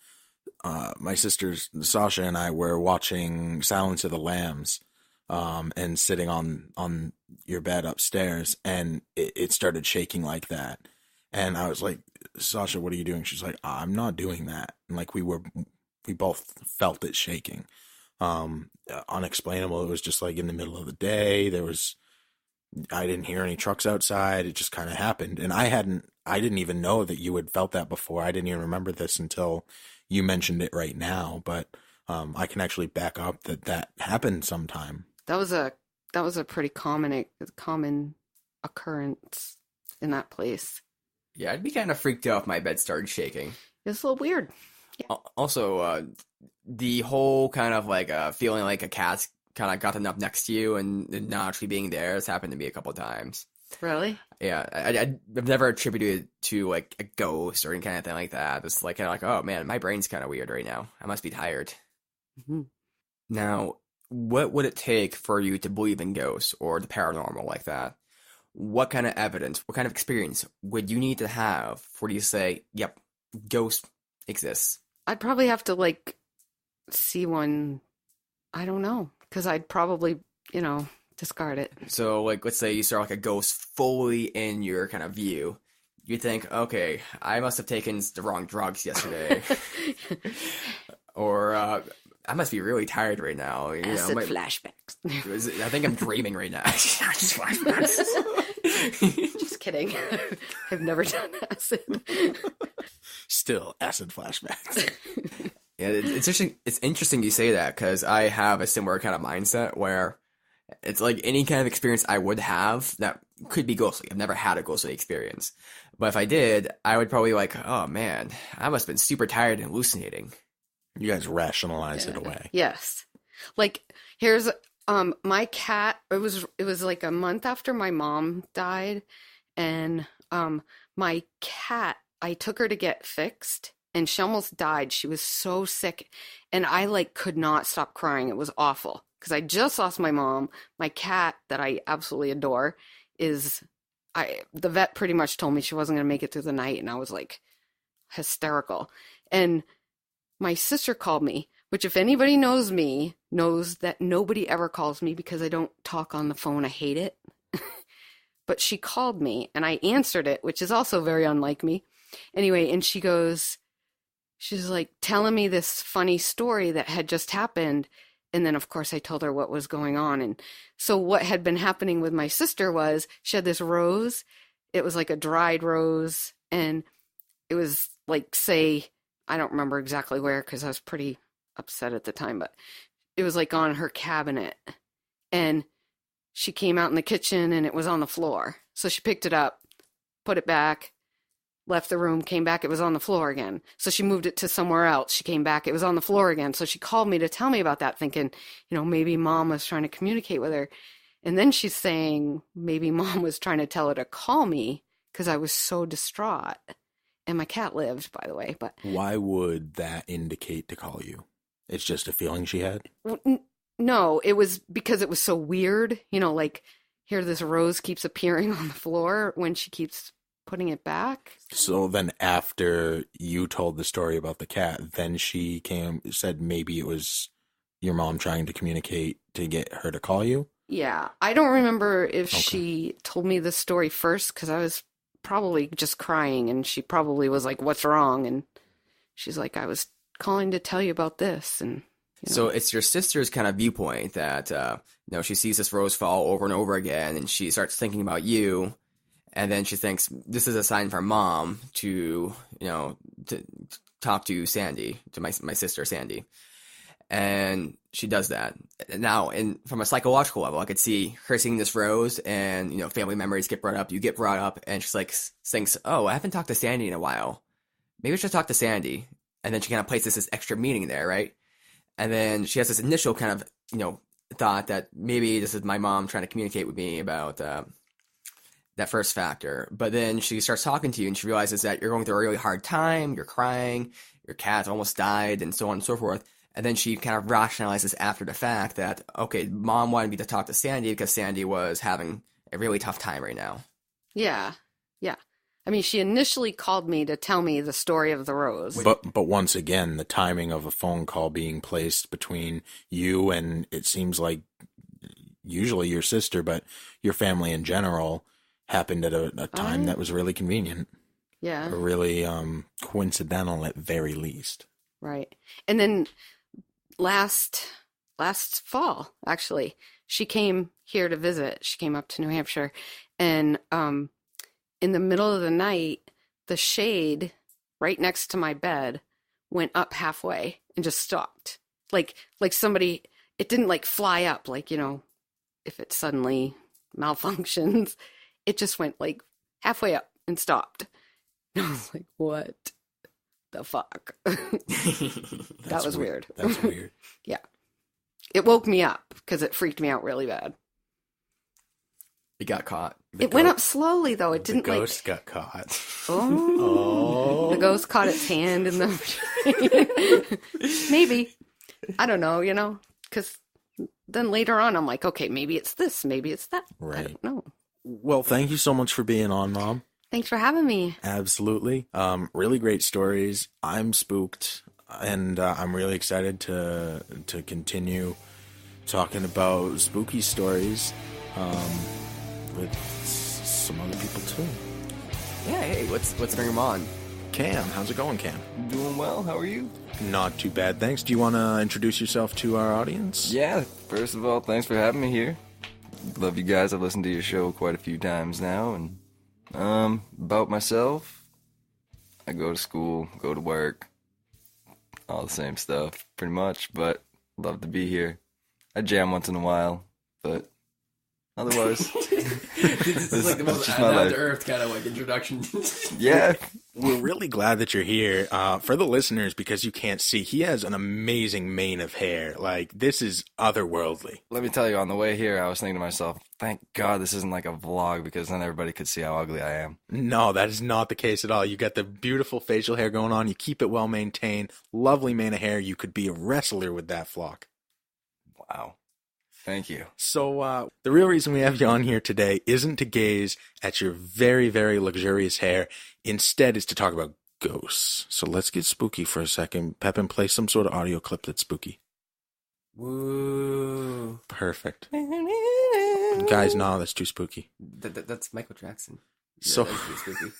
my sisters Sasha and I were watching Silence of the Lambs and sitting on your bed upstairs, and it started shaking like that, and I was like, Sasha, what are you doing? She's like, I'm not doing that. And we both felt it shaking. Unexplainable. It was just like in the middle of the day. I didn't hear any trucks outside. It just kind of happened. And I didn't even know that you had felt that before. I didn't even remember this until you mentioned it right now. But I can actually back up that happened sometime. That was a pretty common occurrence in that place. Yeah, I'd be kind of freaked out if my bed started shaking. It's a little weird. Also, the whole kind of feeling like a cat's kind of gotten up next to you and not actually being there has happened to me a couple of times. Really? Yeah, I've never attributed it to a ghost or any kind of thing like that. It's oh man, my brain's kind of weird right now. I must be tired. Mm-hmm. Now, what would it take for you to believe in ghosts or the paranormal like that? What kind of evidence, what kind of experience would you need to have for you to say, yep, ghost exists? I'd probably have to see one. I don't know, because I'd probably, discard it. So, let's say you saw a ghost fully in your kind of view. You think, okay, I must have taken the wrong drugs yesterday. Or, I must be really tired right now. Acid flashbacks. I think I'm dreaming right now. Just flashbacks. Just kidding. I've never done acid. Still acid flashbacks. Yeah, it's interesting. It's interesting you say that because I have a similar kind of mindset where it's like any kind of experience I would have that could be ghostly. I've never had a ghostly experience, but if I did, I would probably oh man, I must have been super tired and hallucinating. You guys rationalize it away. Yes. Here's my cat. It was like a month after my mom died, and my cat, I took her to get fixed, and she almost died. She was so sick, and I like could not stop crying. It was awful because I just lost my mom. My cat that I absolutely adore the vet pretty much told me she wasn't going to make it through the night, and I was like hysterical. And my sister called me, which if anybody knows me, knows that nobody ever calls me because I don't talk on the phone. I hate it. But she called me and I answered it, which is also very unlike me. Anyway, and she's like telling me this funny story that had just happened. And then, of course, I told her what was going on. And so what had been happening with my sister was she had this rose. It was like a dried rose. And it was like, say, I don't remember exactly where because I was pretty upset at the time, but it was like on her cabinet. And she came out in the kitchen and it was on the floor. So she picked it up, put it back, left the room, came back, it was on the floor again. So she moved it to somewhere else. She came back, it was on the floor again. So she called me to tell me about that, thinking, maybe mom was trying to communicate with her. And then she's saying maybe mom was trying to tell her to call me because I was so distraught. And my cat lived, by the way. But why would that indicate to call you? It's just a feeling she had? No, it was because it was so weird. Like here this rose keeps appearing on the floor when she keeps putting it back. So then after you told the story about the cat, then she said maybe it was your mom trying to communicate to get her to call you? Yeah. I don't remember if she told me the story first because I was probably just crying and she probably was like, what's wrong? And she's like, I was calling to tell you about this. And so it's your sister's kind of viewpoint that she sees this rose fall over and over again, and she starts thinking about you, and then she thinks this is a sign for mom to to talk to Sandy, to my sister Sandy, and she does that. Now, from a psychological level, I could see her seeing this rose, and family memories get brought up. You get brought up, and she's like thinks, oh, I haven't talked to Sandy in a while. Maybe I should talk to Sandy, and then she kind of places this extra meaning there, right? And then she has this initial kind of, thought that maybe this is my mom trying to communicate with me about that first factor. But then she starts talking to you and she realizes that you're going through a really hard time, you're crying, your cat almost died, and so on and so forth. And then she kind of rationalizes after the fact that, okay, mom wanted me to talk to Sandy because Sandy was having a really tough time right now. Yeah. Yeah. I mean, she initially called me to tell me the story of the rose. But once again, the timing of a phone call being placed between you and it seems like usually your sister, but your family in general happened at a time that was really convenient. Yeah. Or really coincidental at very least. Right. And then last fall, actually, she came here to visit. She came up to New Hampshire and in the middle of the night, the shade right next to my bed went up halfway and just stopped. Like somebody, it didn't like fly up, like, if it suddenly malfunctions, it just went like halfway up and stopped. And I was like, what the fuck? That was weird. That's weird. Yeah. It woke me up because it freaked me out really bad. It got caught. It went up slowly, though. It didn't the ghost got caught. Oh. The ghost caught its hand in the... Maybe. I don't know, because then later on I'm like, okay, maybe it's this, maybe it's that. Right. I don't know. Well, thank you so much for being on, Mom. Thanks for having me. Absolutely. Really great stories. I'm spooked, and I'm really excited to continue talking about spooky stories. With some other people too. Yeah, hey, let's bring them on. Cam, how's it going, Cam? Doing well, how are you? Not too bad, thanks. Do you want to introduce yourself to our audience? Yeah, first of all, thanks for having me here. Love you guys, I've listened to your show quite a few times now, and about myself, I go to school, go to work, all the same stuff, pretty much, but love to be here. I jam once in a while, but Otherwise, This is like the most just my down life. to earth kind of like introduction. Yeah. We're really glad that you're here. For the listeners, because you can't see, he has an amazing mane of hair. Like, this is otherworldly. Let me tell you, on the way here, I was thinking to myself, thank God this isn't like a vlog because then everybody could see how ugly I am. No, that is not the case at all. You got the beautiful facial hair going on. You keep it well maintained. Lovely mane of hair. You could be a wrestler with that flock. Wow. Thank you. So the real reason we have you on here today isn't to gaze at your very, very luxurious hair. Instead, is to talk about ghosts. So let's get spooky for a second. Pepin, play some sort of audio clip that's spooky. Woo. Perfect. Guys, no, that's too spooky. That's Michael Jackson. Yeah, So- that's pretty spooky.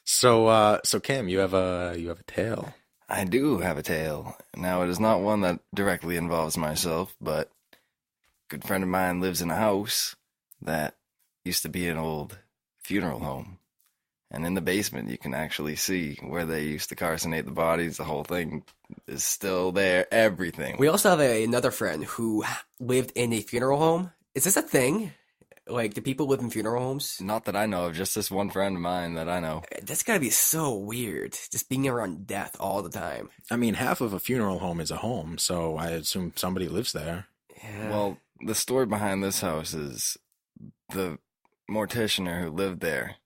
So Cam, you have a tale. I do have a tale. Now, it is not one that directly involves myself, but a good friend of mine lives in a house that used to be an old funeral home. And in the basement, you can actually see where they used to carcinate the bodies. The whole thing is still there. Everything. We also have another friend who lived in a funeral home. Is this a thing? Like, do people live in funeral homes? Not that I know of, just this one friend of mine that I know. That's gotta be so weird, just being around death all the time. I mean, half of a funeral home is a home, so I assume somebody lives there. Yeah. Well, the story behind this house is the morticianer who lived there.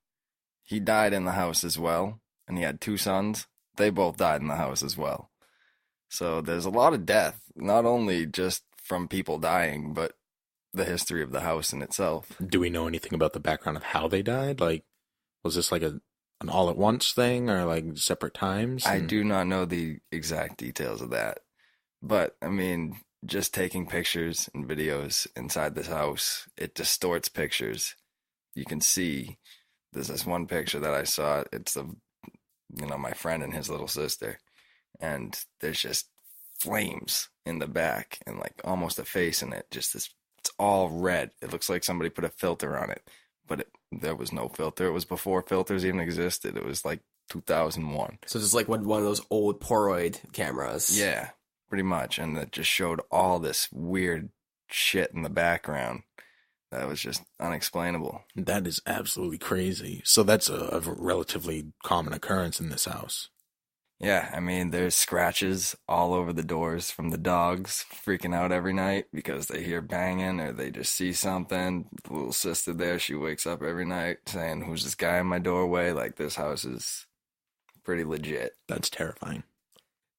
He died in the house as well, and he had two sons. They both died in the house as well. So there's a lot of death, not only just from people dying, but the history of the house in itself. Do we know anything about the background of how they died? Like, was this like an all at once thing or like separate times? I do not know the exact details of that. But, I mean, just taking pictures and videos inside this house, it distorts pictures. You can see, there's this one picture that I saw. It's of, my friend and his little sister. And there's just flames in the back and like almost a face in it. Just this, it's all red. It looks like somebody put a filter on it. But there was no filter. It was before filters even existed. It was like 2001. So it's like one of those old Polaroid cameras. Yeah, pretty much. And it just showed all this weird shit in the background that was just unexplainable. That is absolutely crazy. So that's a relatively common occurrence in this house. Yeah, I mean, there's scratches all over the doors from the dogs freaking out every night because they hear banging or they just see something. The little sister there, she wakes up every night saying, "Who's this guy in my doorway?" Like, this house is pretty legit. That's terrifying.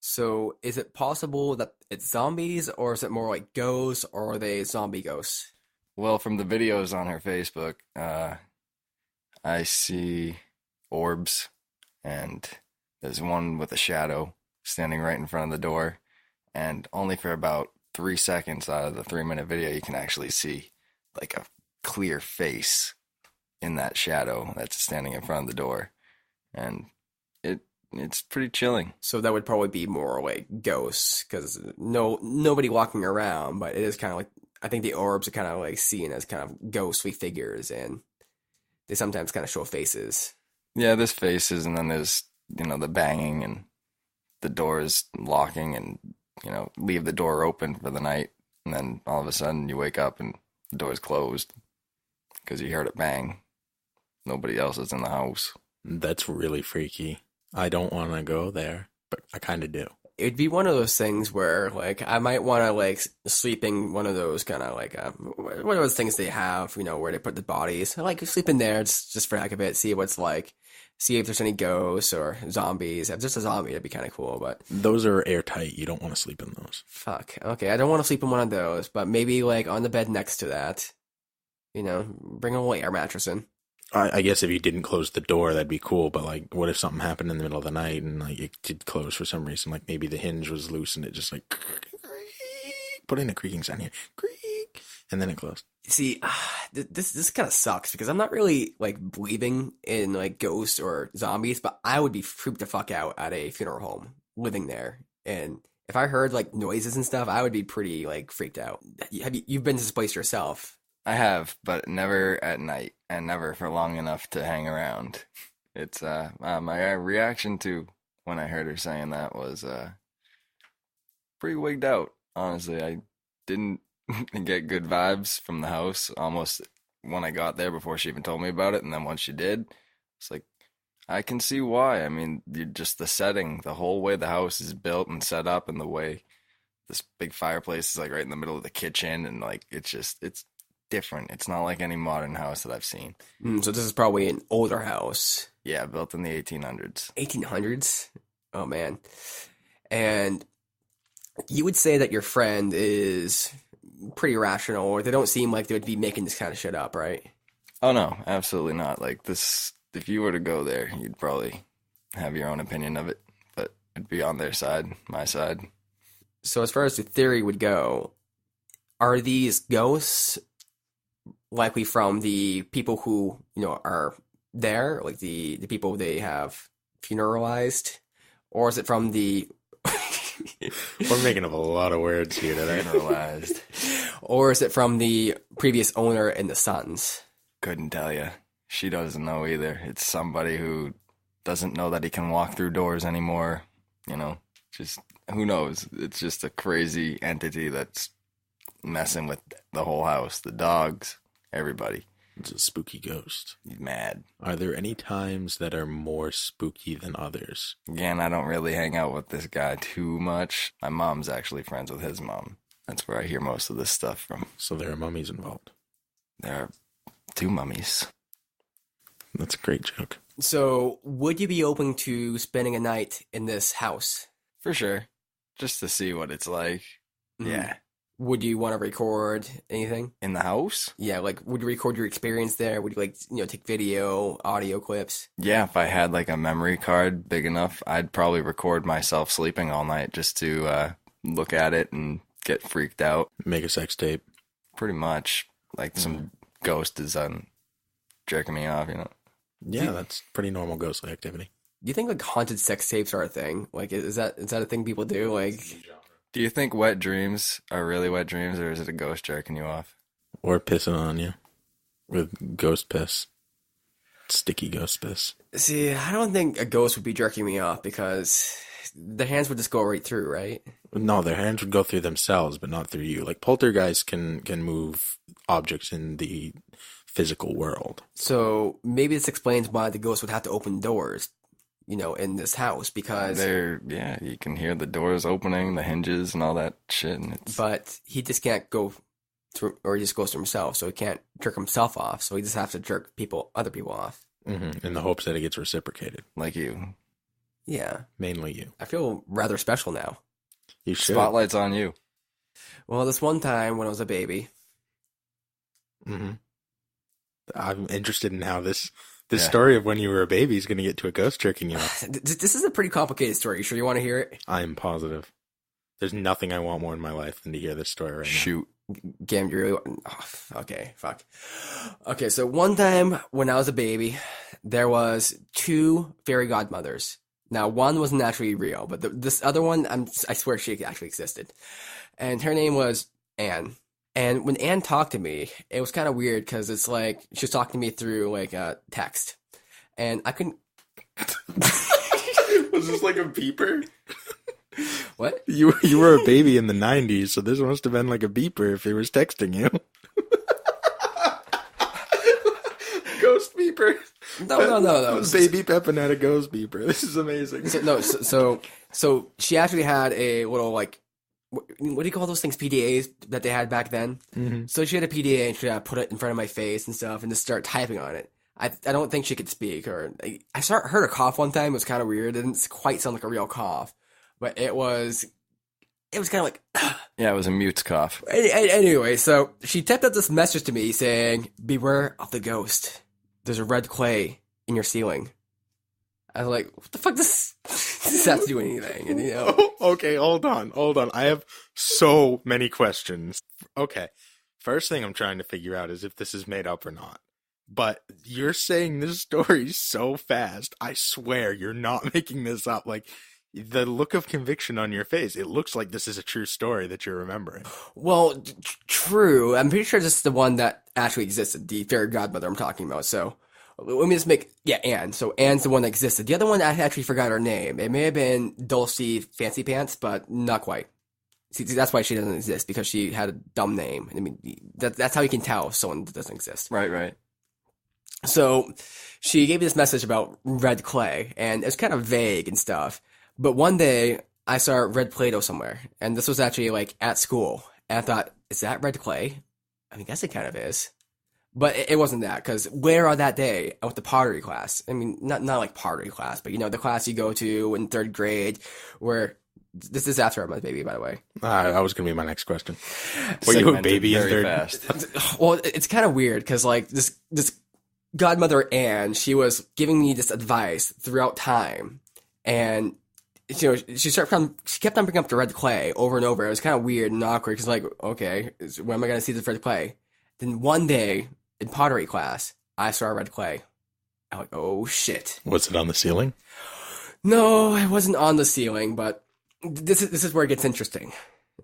So is it possible that it's zombies, or is it more like ghosts, or are they zombie ghosts? Well, from the videos on her Facebook, I see orbs, and there's one with a shadow standing right in front of the door, and only for about 3 seconds out of the 3-minute video, you can actually see like a clear face in that shadow that's standing in front of the door, and it's pretty chilling. So that would probably be more like ghosts, because nobody walking around, but it is kind of like, I think the orbs are kind of like seen as kind of ghostly figures, and they sometimes kind of show faces. Yeah, there's faces, and then there's, the banging and the doors locking and, leave the door open for the night. And then all of a sudden you wake up and the door's closed because you heard it bang. Nobody else is in the house. That's really freaky. I don't want to go there, but I kind of do. It'd be one of those things where, like, I might want to, like, sleep in one of those kind of, like, one of those things they have, where they put the bodies. I like sleep in there just for heck of it, see what it's like, see if there's any ghosts or zombies. If there's a zombie, that'd be kind of cool, but... Those are airtight. You don't want to sleep in those. Fuck. Okay, I don't want to sleep in one of those, but maybe, like, on the bed next to that, bring a little air mattress in. I guess if you didn't close the door, that'd be cool. But like, what if something happened in the middle of the night and like it did close for some reason? Like maybe the hinge was loose and it just like put in a creaking sound here, creak, and then it closed. See, this kind of sucks because I'm not really like believing in like ghosts or zombies, but I would be freaked the fuck out at a funeral home living there, and if I heard like noises and stuff, I would be pretty like freaked out. You've been to this place yourself? I have, but never at night and never for long enough to hang around. It's my reaction to when I heard her saying that was pretty wigged out. Honestly, I didn't and get good vibes from the house almost when I got there before she even told me about it. And then once she did, it's like, I can see why. I mean, just the setting, the whole way the house is built and set up, and the way this big fireplace is like right in the middle of the kitchen, and like it's different. It's not like any modern house that I've seen. So this is probably an older house. Yeah, built in the 1800s. 1800s? Oh, man. And you would say that your friend is pretty rational, or they don't seem like they would be making this kind of shit up, right? Oh no, absolutely not. Like this, if you were to go there, you'd probably have your own opinion of it, but it'd be on their side, my side. So as far as the theory would go, are these ghosts likely from the people who, are there, like the people they have funeralized? Or is it from the... We're making up a lot of words here today. Funeralized. Or is it from the previous owner and the sons? Couldn't tell you. She doesn't know either. It's somebody who doesn't know that he can walk through doors anymore. Just who knows? It's just a crazy entity that's messing with the whole house, the dogs, everybody. It's a spooky ghost. He's mad. Are there any times that are more spooky than others? Again, I don't really hang out with this guy too much. My mom's actually friends with his mom. That's where I hear most of this stuff from. So there are mummies involved. There are 2 mummies. That's a great joke. So would you be open to spending a night in this house? For sure. Just to see what it's like. Mhm. Yeah. Would you want to record anything? In the house? Yeah, like, would you record your experience there? Would you, take video, audio clips? Yeah, if I had like a memory card big enough, I'd probably record myself sleeping all night just to look at it and get freaked out. Make a sex tape. Pretty much. Like some ghost is jerking me off, Yeah, that's pretty normal ghostly activity. Do you think, like, haunted sex tapes are a thing? Like, is that a thing people do? Like... Do you think wet dreams are really wet dreams, or is it a ghost jerking you off? Or pissing on you with ghost piss. Sticky ghost piss. See, I don't think a ghost would be jerking me off because the hands would just go right through, right? No, their hands would go through themselves, but not through you. Like, poltergeists can move objects in the physical world. So maybe this explains why the ghost would have to open doors, in this house, because... you can hear the doors opening, the hinges, and all that shit. And But he just can't go through, or he just goes through himself, so he can't jerk himself off, so he just has to jerk other people off. Mm-hmm. In the hopes that it gets reciprocated. Like you. Yeah. Mainly you. I feel rather special now. You should. Spotlight's on you. Well, this one time when I was a baby... Mm-hmm. I'm interested in how this story of when you were a baby is going to get to a ghost jerking you off. This is a pretty complicated story. You sure you want to hear it? I'm positive. There's nothing I want more in my life than to hear this story right Shoot. Gam, you really... okay, fuck. Okay, so one time when I was a baby, there was 2 fairy godmothers. Now, one wasn't actually real, but this other one, I swear she actually existed. And her name was Anne. And when Anne talked to me, it was kind of weird because it's like she was talking to me through like text, and I couldn't. Was this like a beeper? What? You were a baby in the 90s, so this must have been like a beeper if he was texting you. Ghost beeper. No. Baby Pepin had a ghost beeper. This is amazing. So she actually had a little like. What do you call those things? PDAs that they had back then. Mm-hmm. So she had a PDA and she put it in front of my face and stuff and just start typing on it. I don't think she could speak, or I heard her cough one time. It was kind of weird. It didn't quite sound like a real cough, but it was kind of like Yeah, it was a mute's cough. Anyway, so she typed out this message to me saying, "Beware of the ghost. There's a red clay in your ceiling." I was like, what the fuck does this have to do anything? And, Okay, hold on. I have so many questions. Okay, first thing I'm trying to figure out is if this is made up or not. But you're saying this story so fast. I swear you're not making this up. Like, the look of conviction on your face, it looks like this is a true story that you're remembering. Well, true. I'm pretty sure this is the one that actually existed, the fairy godmother I'm talking about. So let me just Anne. So Anne's the one that existed. The other one, I actually forgot her name. It may have been Dulcie Fancy Pants, but not quite. See, that's why she doesn't exist, because she had a dumb name. I mean, that's how you can tell someone doesn't exist. Right. So she gave me this message about red clay, and it's kind of vague and stuff. But one day I saw red Play-Doh somewhere, and this was actually like at school. And I thought, is that red clay? I mean, I guess it kind of is. But it wasn't that, because later on that day, I went to pottery class. I mean, not like pottery class, but the class you go to in third grade, where this is after I'm a baby, by the way. That was going to be my next question. Were So you a baby in very third? fast. Well, it's kind of weird, because like this godmother Anne, she was giving me this advice throughout time, and she kept on bringing up the red clay over and over. It was kind of weird and awkward, because like, okay, when am I going to see this red clay? Then one day in pottery class, I saw red clay. I'm like, oh shit. Was it on the ceiling? No, it wasn't on the ceiling, but this is where it gets interesting.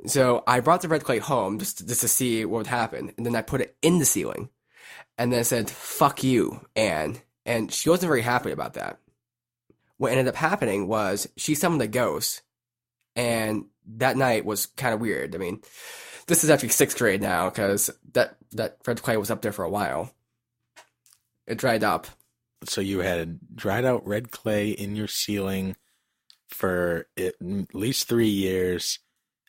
So I brought the red clay home just to see what would happen, and then I put it in the ceiling, and then I said, "Fuck you, Anne," and she wasn't very happy about that. What ended up happening was she summoned a ghost, and that night was kind of weird. I mean, this is actually 6th grade now, because that red clay was up there for a while. It dried up. So you had dried out red clay in your ceiling for at least 3 years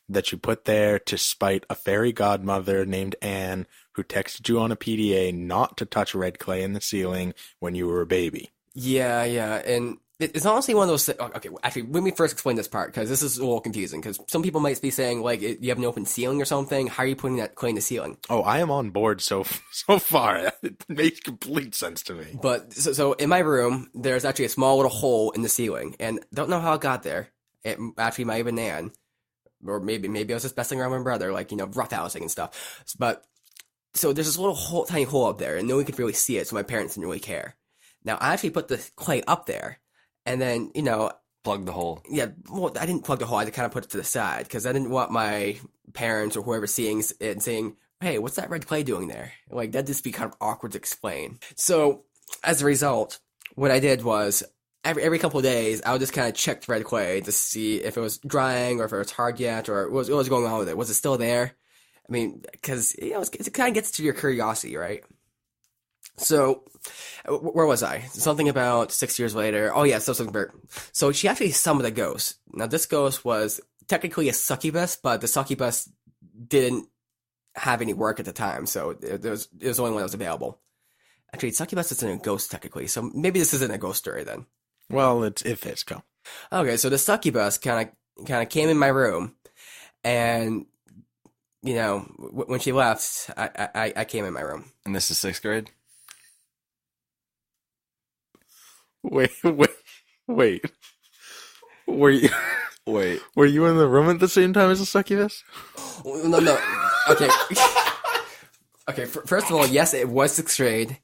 that you put there to spite a fairy godmother named Anne who texted you on a PDA not to touch red clay in the ceiling when you were a baby. Yeah, and it's honestly one of those. Okay, actually, let me first explain this part, because this is a little confusing. Because some people might be saying, like, you have an open ceiling or something. How are you putting that clay in the ceiling? Oh, I am on board so far. It makes complete sense to me. But so in my room, there's actually a small little hole in the ceiling, and don't know how it got there. It actually might have been Nan, or maybe I was just messing around with my brother, like roughhousing and stuff. But so there's this little tiny hole up there, and no one could really see it, so my parents didn't really care. Now I actually put the clay up there. And then, Plug the hole. Yeah, well, I didn't plug the hole. I kind of put it to the side, because I didn't want my parents or whoever seeing it and saying, hey, what's that red clay doing there? Like, that'd just be kind of awkward to explain. So, as a result, what I did was, every couple of days, I would just kind of check the red clay to see if it was drying, or if it was hard yet, or what was going on with it. Was it still there? I mean, because, it kind of gets to your curiosity, right? So, where was I? Something about 6 years later. Oh yeah, so she actually summoned a ghost. Now this ghost was technically a succubus, but the succubus didn't have any work at the time, so it was the only one that was available. Actually, succubus isn't a ghost technically, so maybe this isn't a ghost story then. Well, it fits. Go. Okay, so the succubus kind of came in my room, and when she left, I came in my room. And this is 6th grade? Wait. Were you Were you in the room at the same time as the succubus? No. Okay. Okay, first of all, yes, it was 6th grade,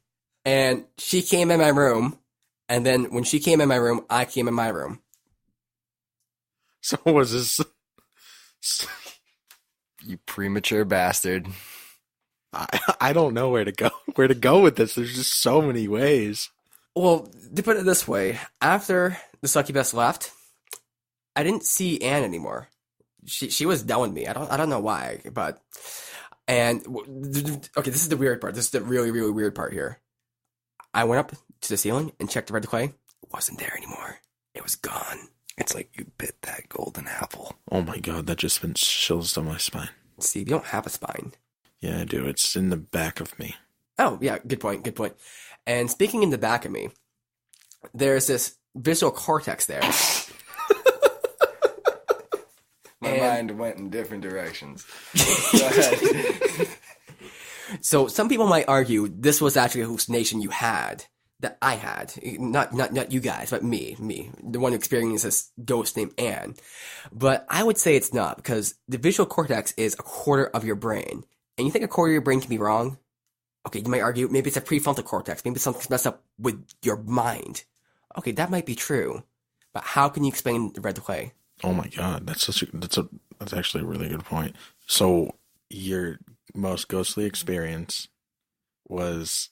and she came in my room, and then when she came in my room, I came in my room. So was this... You premature bastard. I don't know where to go with this. There's just so many ways. Well, to put it this way, after the succubus left, I didn't see Anne anymore. She was done with me. I don't know why, but okay, this is the weird part. This is the really, really weird part here. I went up to the ceiling and checked the red clay. It wasn't there anymore. It was gone. It's like you bit that golden apple. Oh my god, that just sent chills down my spine. Steve, you don't have a spine. Yeah, I do. It's in the back of me. Oh, yeah, good point. And speaking in the back of me, there's this visual cortex there. My mind went in different directions. Go ahead. So some people might argue this was actually a hallucination you had, that I had. Not you guys, but me, the one who experienced this ghost named Anne. But I would say it's not, because the visual cortex is a quarter of your brain. And you think a quarter of your brain can be wrong? Okay, you might argue maybe it's a prefrontal cortex. Maybe something's messed up with your mind. Okay, that might be true. But how can you explain the red clay? Oh my god, that's actually a really good point. So your most ghostly experience was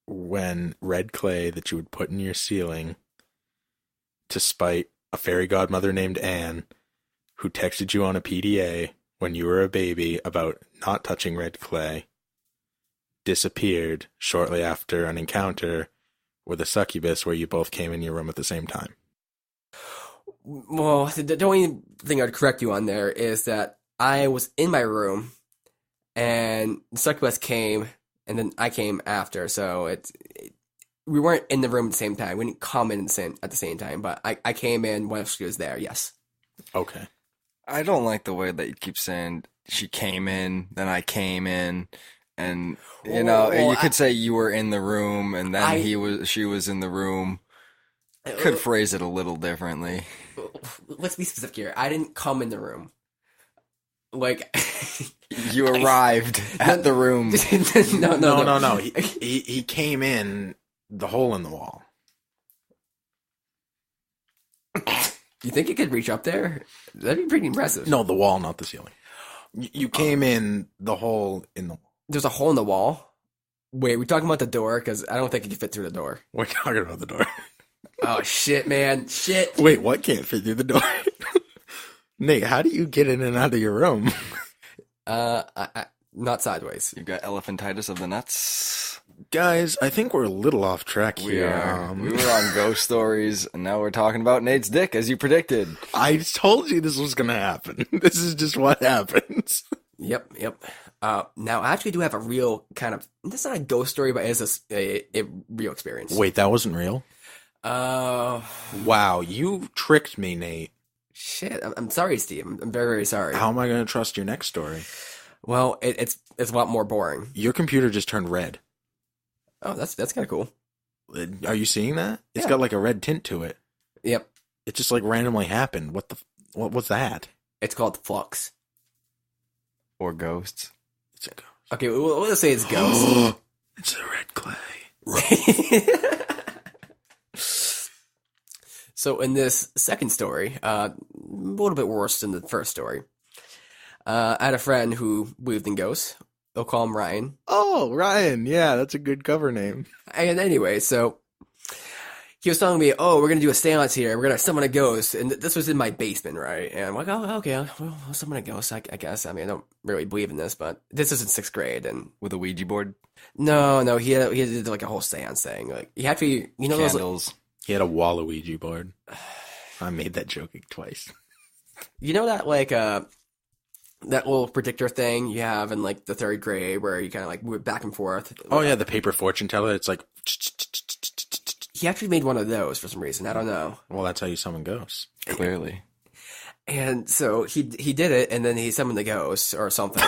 when red clay that you would put in your ceiling to spite a fairy godmother named Anne, who texted you on a PDA when you were a baby about not touching red clay disappeared shortly after an encounter with a succubus where you both came in your room at the same time? Well, the only thing I'd correct you on there is that I was in my room, and the succubus came, and then I came after. So we weren't in the room at the same time. We didn't come in at the same time, but I came in when she was there. Yes. Okay. I don't like the way that you keep saying she came in, then I came in, and you could say you were in the room, and then she was in the room. Could phrase it a little differently. Let's be specific here. I didn't come in the room. Like you arrived at the room. No. He came in the hole in the wall. You think it could reach up there? That'd be pretty impressive. No, the wall, not the ceiling. You came in the hole in the wall. There's a hole in the wall? Wait, we talking about the door? Because I don't think it can fit through the door. We're talking about the door. Oh, shit, man. Shit. Wait, what can't fit through the door? Nate, how do you get in and out of your room? Not sideways. You got elephantitis of the nuts. Guys, I think we're a little off track We here. are. We were on ghost stories, and now we're talking about Nate's dick, as you predicted. I told you this was going to happen. This is just what happens. Yep. Now, I actually do have a real kind of... That's not a ghost story, but it is a real experience. Wait, that wasn't real? Wow, you tricked me, Nate. Shit, I'm sorry, Steve. I'm very, very sorry. How am I going to trust your next story? Well, it's a lot more boring. Your computer just turned red. Oh, that's kind of cool. Are you seeing that? It's Yeah. got like a red tint to it. Yep. It just like randomly happened. What was that? It's called Flux. Or ghosts. It's a ghost. Okay, we'll just say it's Ghost. It's a red clay. So in this second story, a little bit worse than the first story. I had a friend who believed in ghosts. They'll call him Ryan. Oh, Ryan. Yeah, that's a good cover name. And anyway, so he was telling me, oh, we're going to do a seance here. We're going to summon a ghost. And this was in my basement, right? And I'm like, oh, okay, well, I'll summon a ghost, I guess. I mean, I don't really believe in this, but this is in 6th grade. And With a Ouija board? no, he did like a whole seance thing. Like, you have to, you know, those, Candles. He had a Waluigi board. I made that joke twice. you know that like, that little predictor thing you have in like the 3rd grade where you kind of like move back and forth. Oh, yeah, the paper fortune teller. It's like... He actually made one of those for some reason. I don't know. Well, that's how you summon ghosts. Clearly. And so he did it, and then he summoned the ghost or something.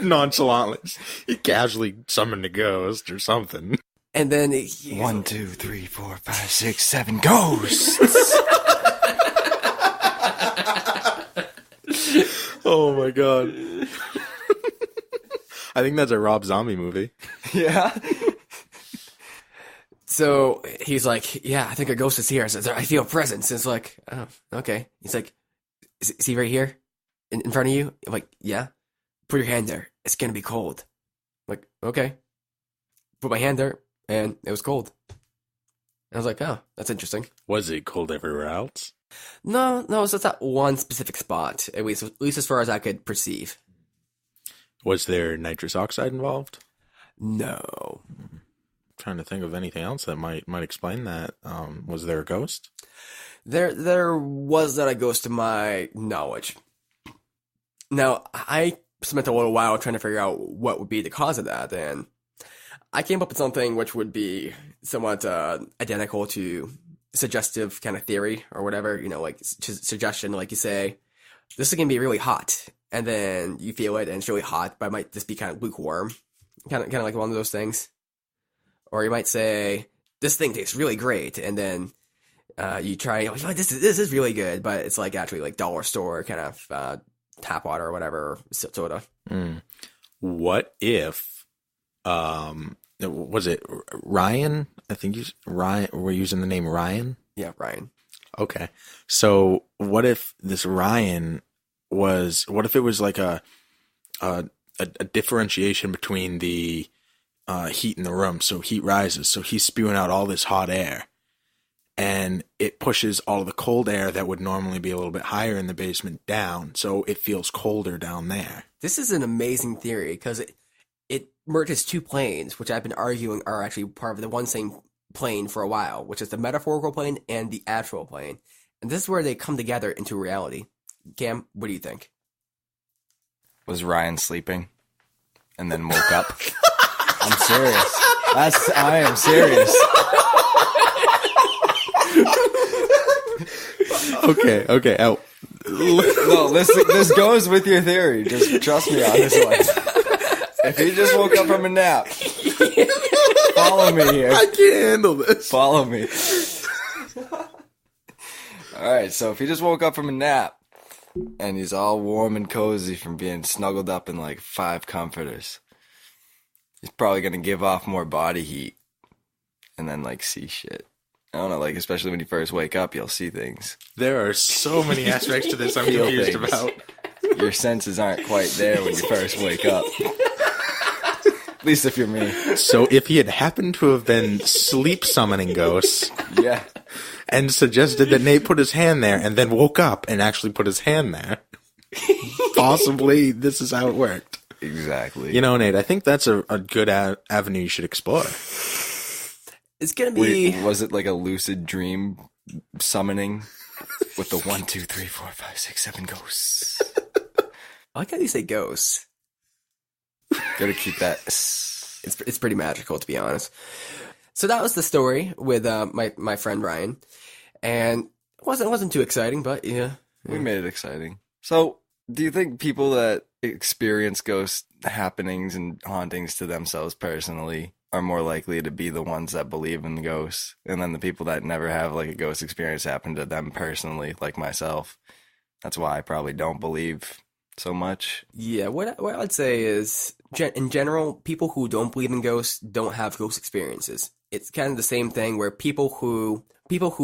Nonchalantly. He casually summoned a ghost or something. And then 1, 2, 3, 4, 5, 6, 7 ghosts. Oh my god. I think that's a Rob Zombie movie. Yeah. So he's like, yeah, I think a ghost is here. I said, I feel a presence. And it's like, oh, okay. He's like, is he right here in front of you? I'm like, yeah. Put your hand there. It's going to be cold. I'm like, okay. Put my hand there, and it was cold. And I was like, oh, that's interesting. Was it cold everywhere else? No, it's just that one specific spot, at least as far as I could perceive. Was there nitrous oxide involved? No. Trying to think of anything else that might explain that. Was there a ghost? There was not a ghost to my knowledge. Now, I spent a little while trying to figure out what would be the cause of that, and I came up with something which would be somewhat identical to suggestive kind of theory or whatever, you know, like suggestion, like you say, this is going to be really hot, and then you feel it and it's really hot, but it might just be kind of lukewarm, kind of like one of those things. Or you might say, this thing tastes really great, and then you try, you're like, this is really good, but it's like actually like dollar store kind of tap water or whatever, soda. What if, was it Ryan? I think Ryan. We're using the name Ryan. Yeah, Ryan. Okay, so what if this Ryan was? What if it was like a differentiation between the heat in the room? So heat rises, so he's spewing out all this hot air, and it pushes all the cold air that would normally be a little bit higher in the basement down, so it feels colder down there. This is an amazing theory because it merges two planes, which I've been arguing are actually part of the one same plane for a while, which is the metaphorical plane and the actual plane. And this is where they come together into reality. Cam, what do you think? Was Ryan sleeping and then woke up? I'm serious. I am serious. Okay. No, this goes with your theory. Just trust me on this one. If he just woke up from a nap, follow me here. I can't handle this. Follow me. All right, so if he just woke up from a nap and he's all warm and cozy from being snuggled up in like 5 comforters, he's probably going to give off more body heat and then like see shit. I don't know, like especially when you first wake up, you'll see things. There are so many aspects to this I'm Feel confused things. about. Your senses aren't quite there when you first wake up. At least if you're me. So if he had happened to have been sleep summoning ghosts Yeah. and suggested that Nate put his hand there and then woke up and actually put his hand there, possibly this is how it worked. Exactly. You know, Nate, I think that's a good avenue you should explore. It's going to be... Wait, was it like a lucid dream summoning with the 1, 2, 3, 4, 5, 6, 7 ghosts? I like how you say ghosts. Gotta keep that. It's pretty magical, to be honest. So that was the story with my friend Ryan, and it wasn't too exciting, but yeah. We made it exciting. So, do you think people that experience ghost happenings and hauntings to themselves personally are more likely to be the ones that believe in the ghosts, and then the people that never have like a ghost experience happen to them personally, like myself? That's why I probably don't believe so much. Yeah, what I'd say is, in general, people who don't believe in ghosts don't have ghost experiences. It's kind of the same thing where people who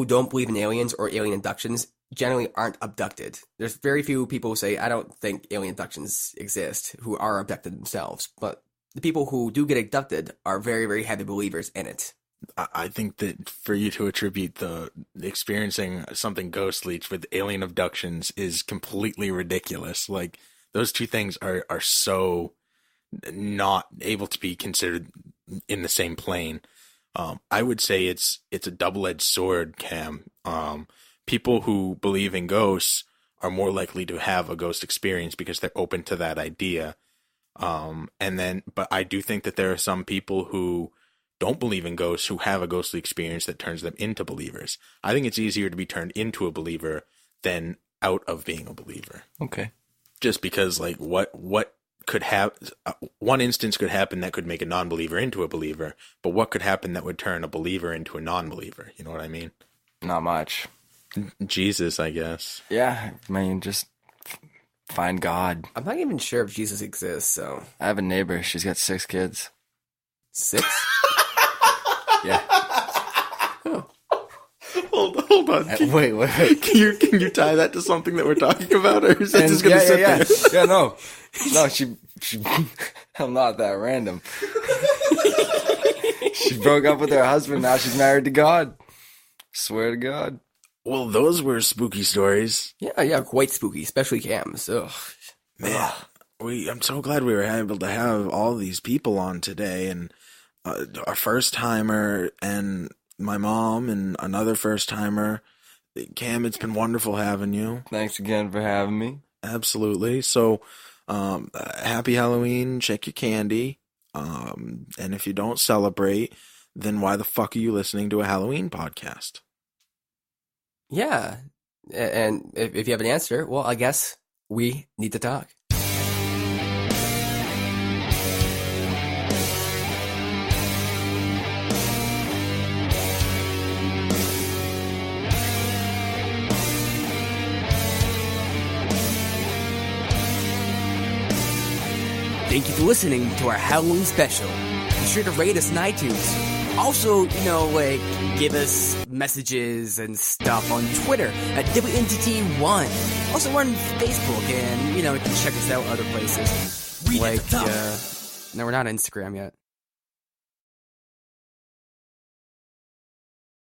don't believe in aliens or alien abductions generally aren't abducted. There's very few people who say, I don't think alien abductions exist, who are abducted themselves. But the people who do get abducted are very, very heavy believers in it. I think that for you to attribute the experiencing something ghostly with alien abductions is completely ridiculous. Like, those two things are so not able to be considered in the same plane. I would say it's a double-edged sword, Cam. People who believe in ghosts are more likely to have a ghost experience because they're open to that idea. But I do think that there are some people who don't believe in ghosts who have a ghostly experience that turns them into believers. I think it's easier to be turned into a believer than out of being a believer. Okay. Just because, like, what could have one instance could happen that could make a non-believer into a believer, but what could happen that would turn a believer into a non-believer? You know what I mean? Not much. Jesus, I guess. Yeah, I mean, just find God. I'm not even sure if Jesus exists, so... I have a neighbor. She's got 6 kids. 6? Yeah. Hold on. Wait. Can you tie that to something that we're talking about, or is it just gonna sit there? Yeah, no, she. I'm not that random. She broke up with her husband. Now she's married to God. Swear to God. Well, those were spooky stories. Yeah, quite spooky, especially Cam's. Ugh. Man, I'm so glad we were able to have all these people on today, and our first timer and my mom and another first timer. Cam, it's been wonderful having you. Thanks again for having me. Absolutely. So, happy Halloween. Check your candy. And if you don't celebrate, then why the fuck are you listening to a Halloween podcast? Yeah, and if you have an answer, well, I guess we need to talk. Thank you for listening to our Halloween special. Be sure to rate us on iTunes. Also, give us messages and stuff on Twitter at WNTT1. Also, we're on Facebook, and, you can check us out other places. No, we're not on Instagram yet.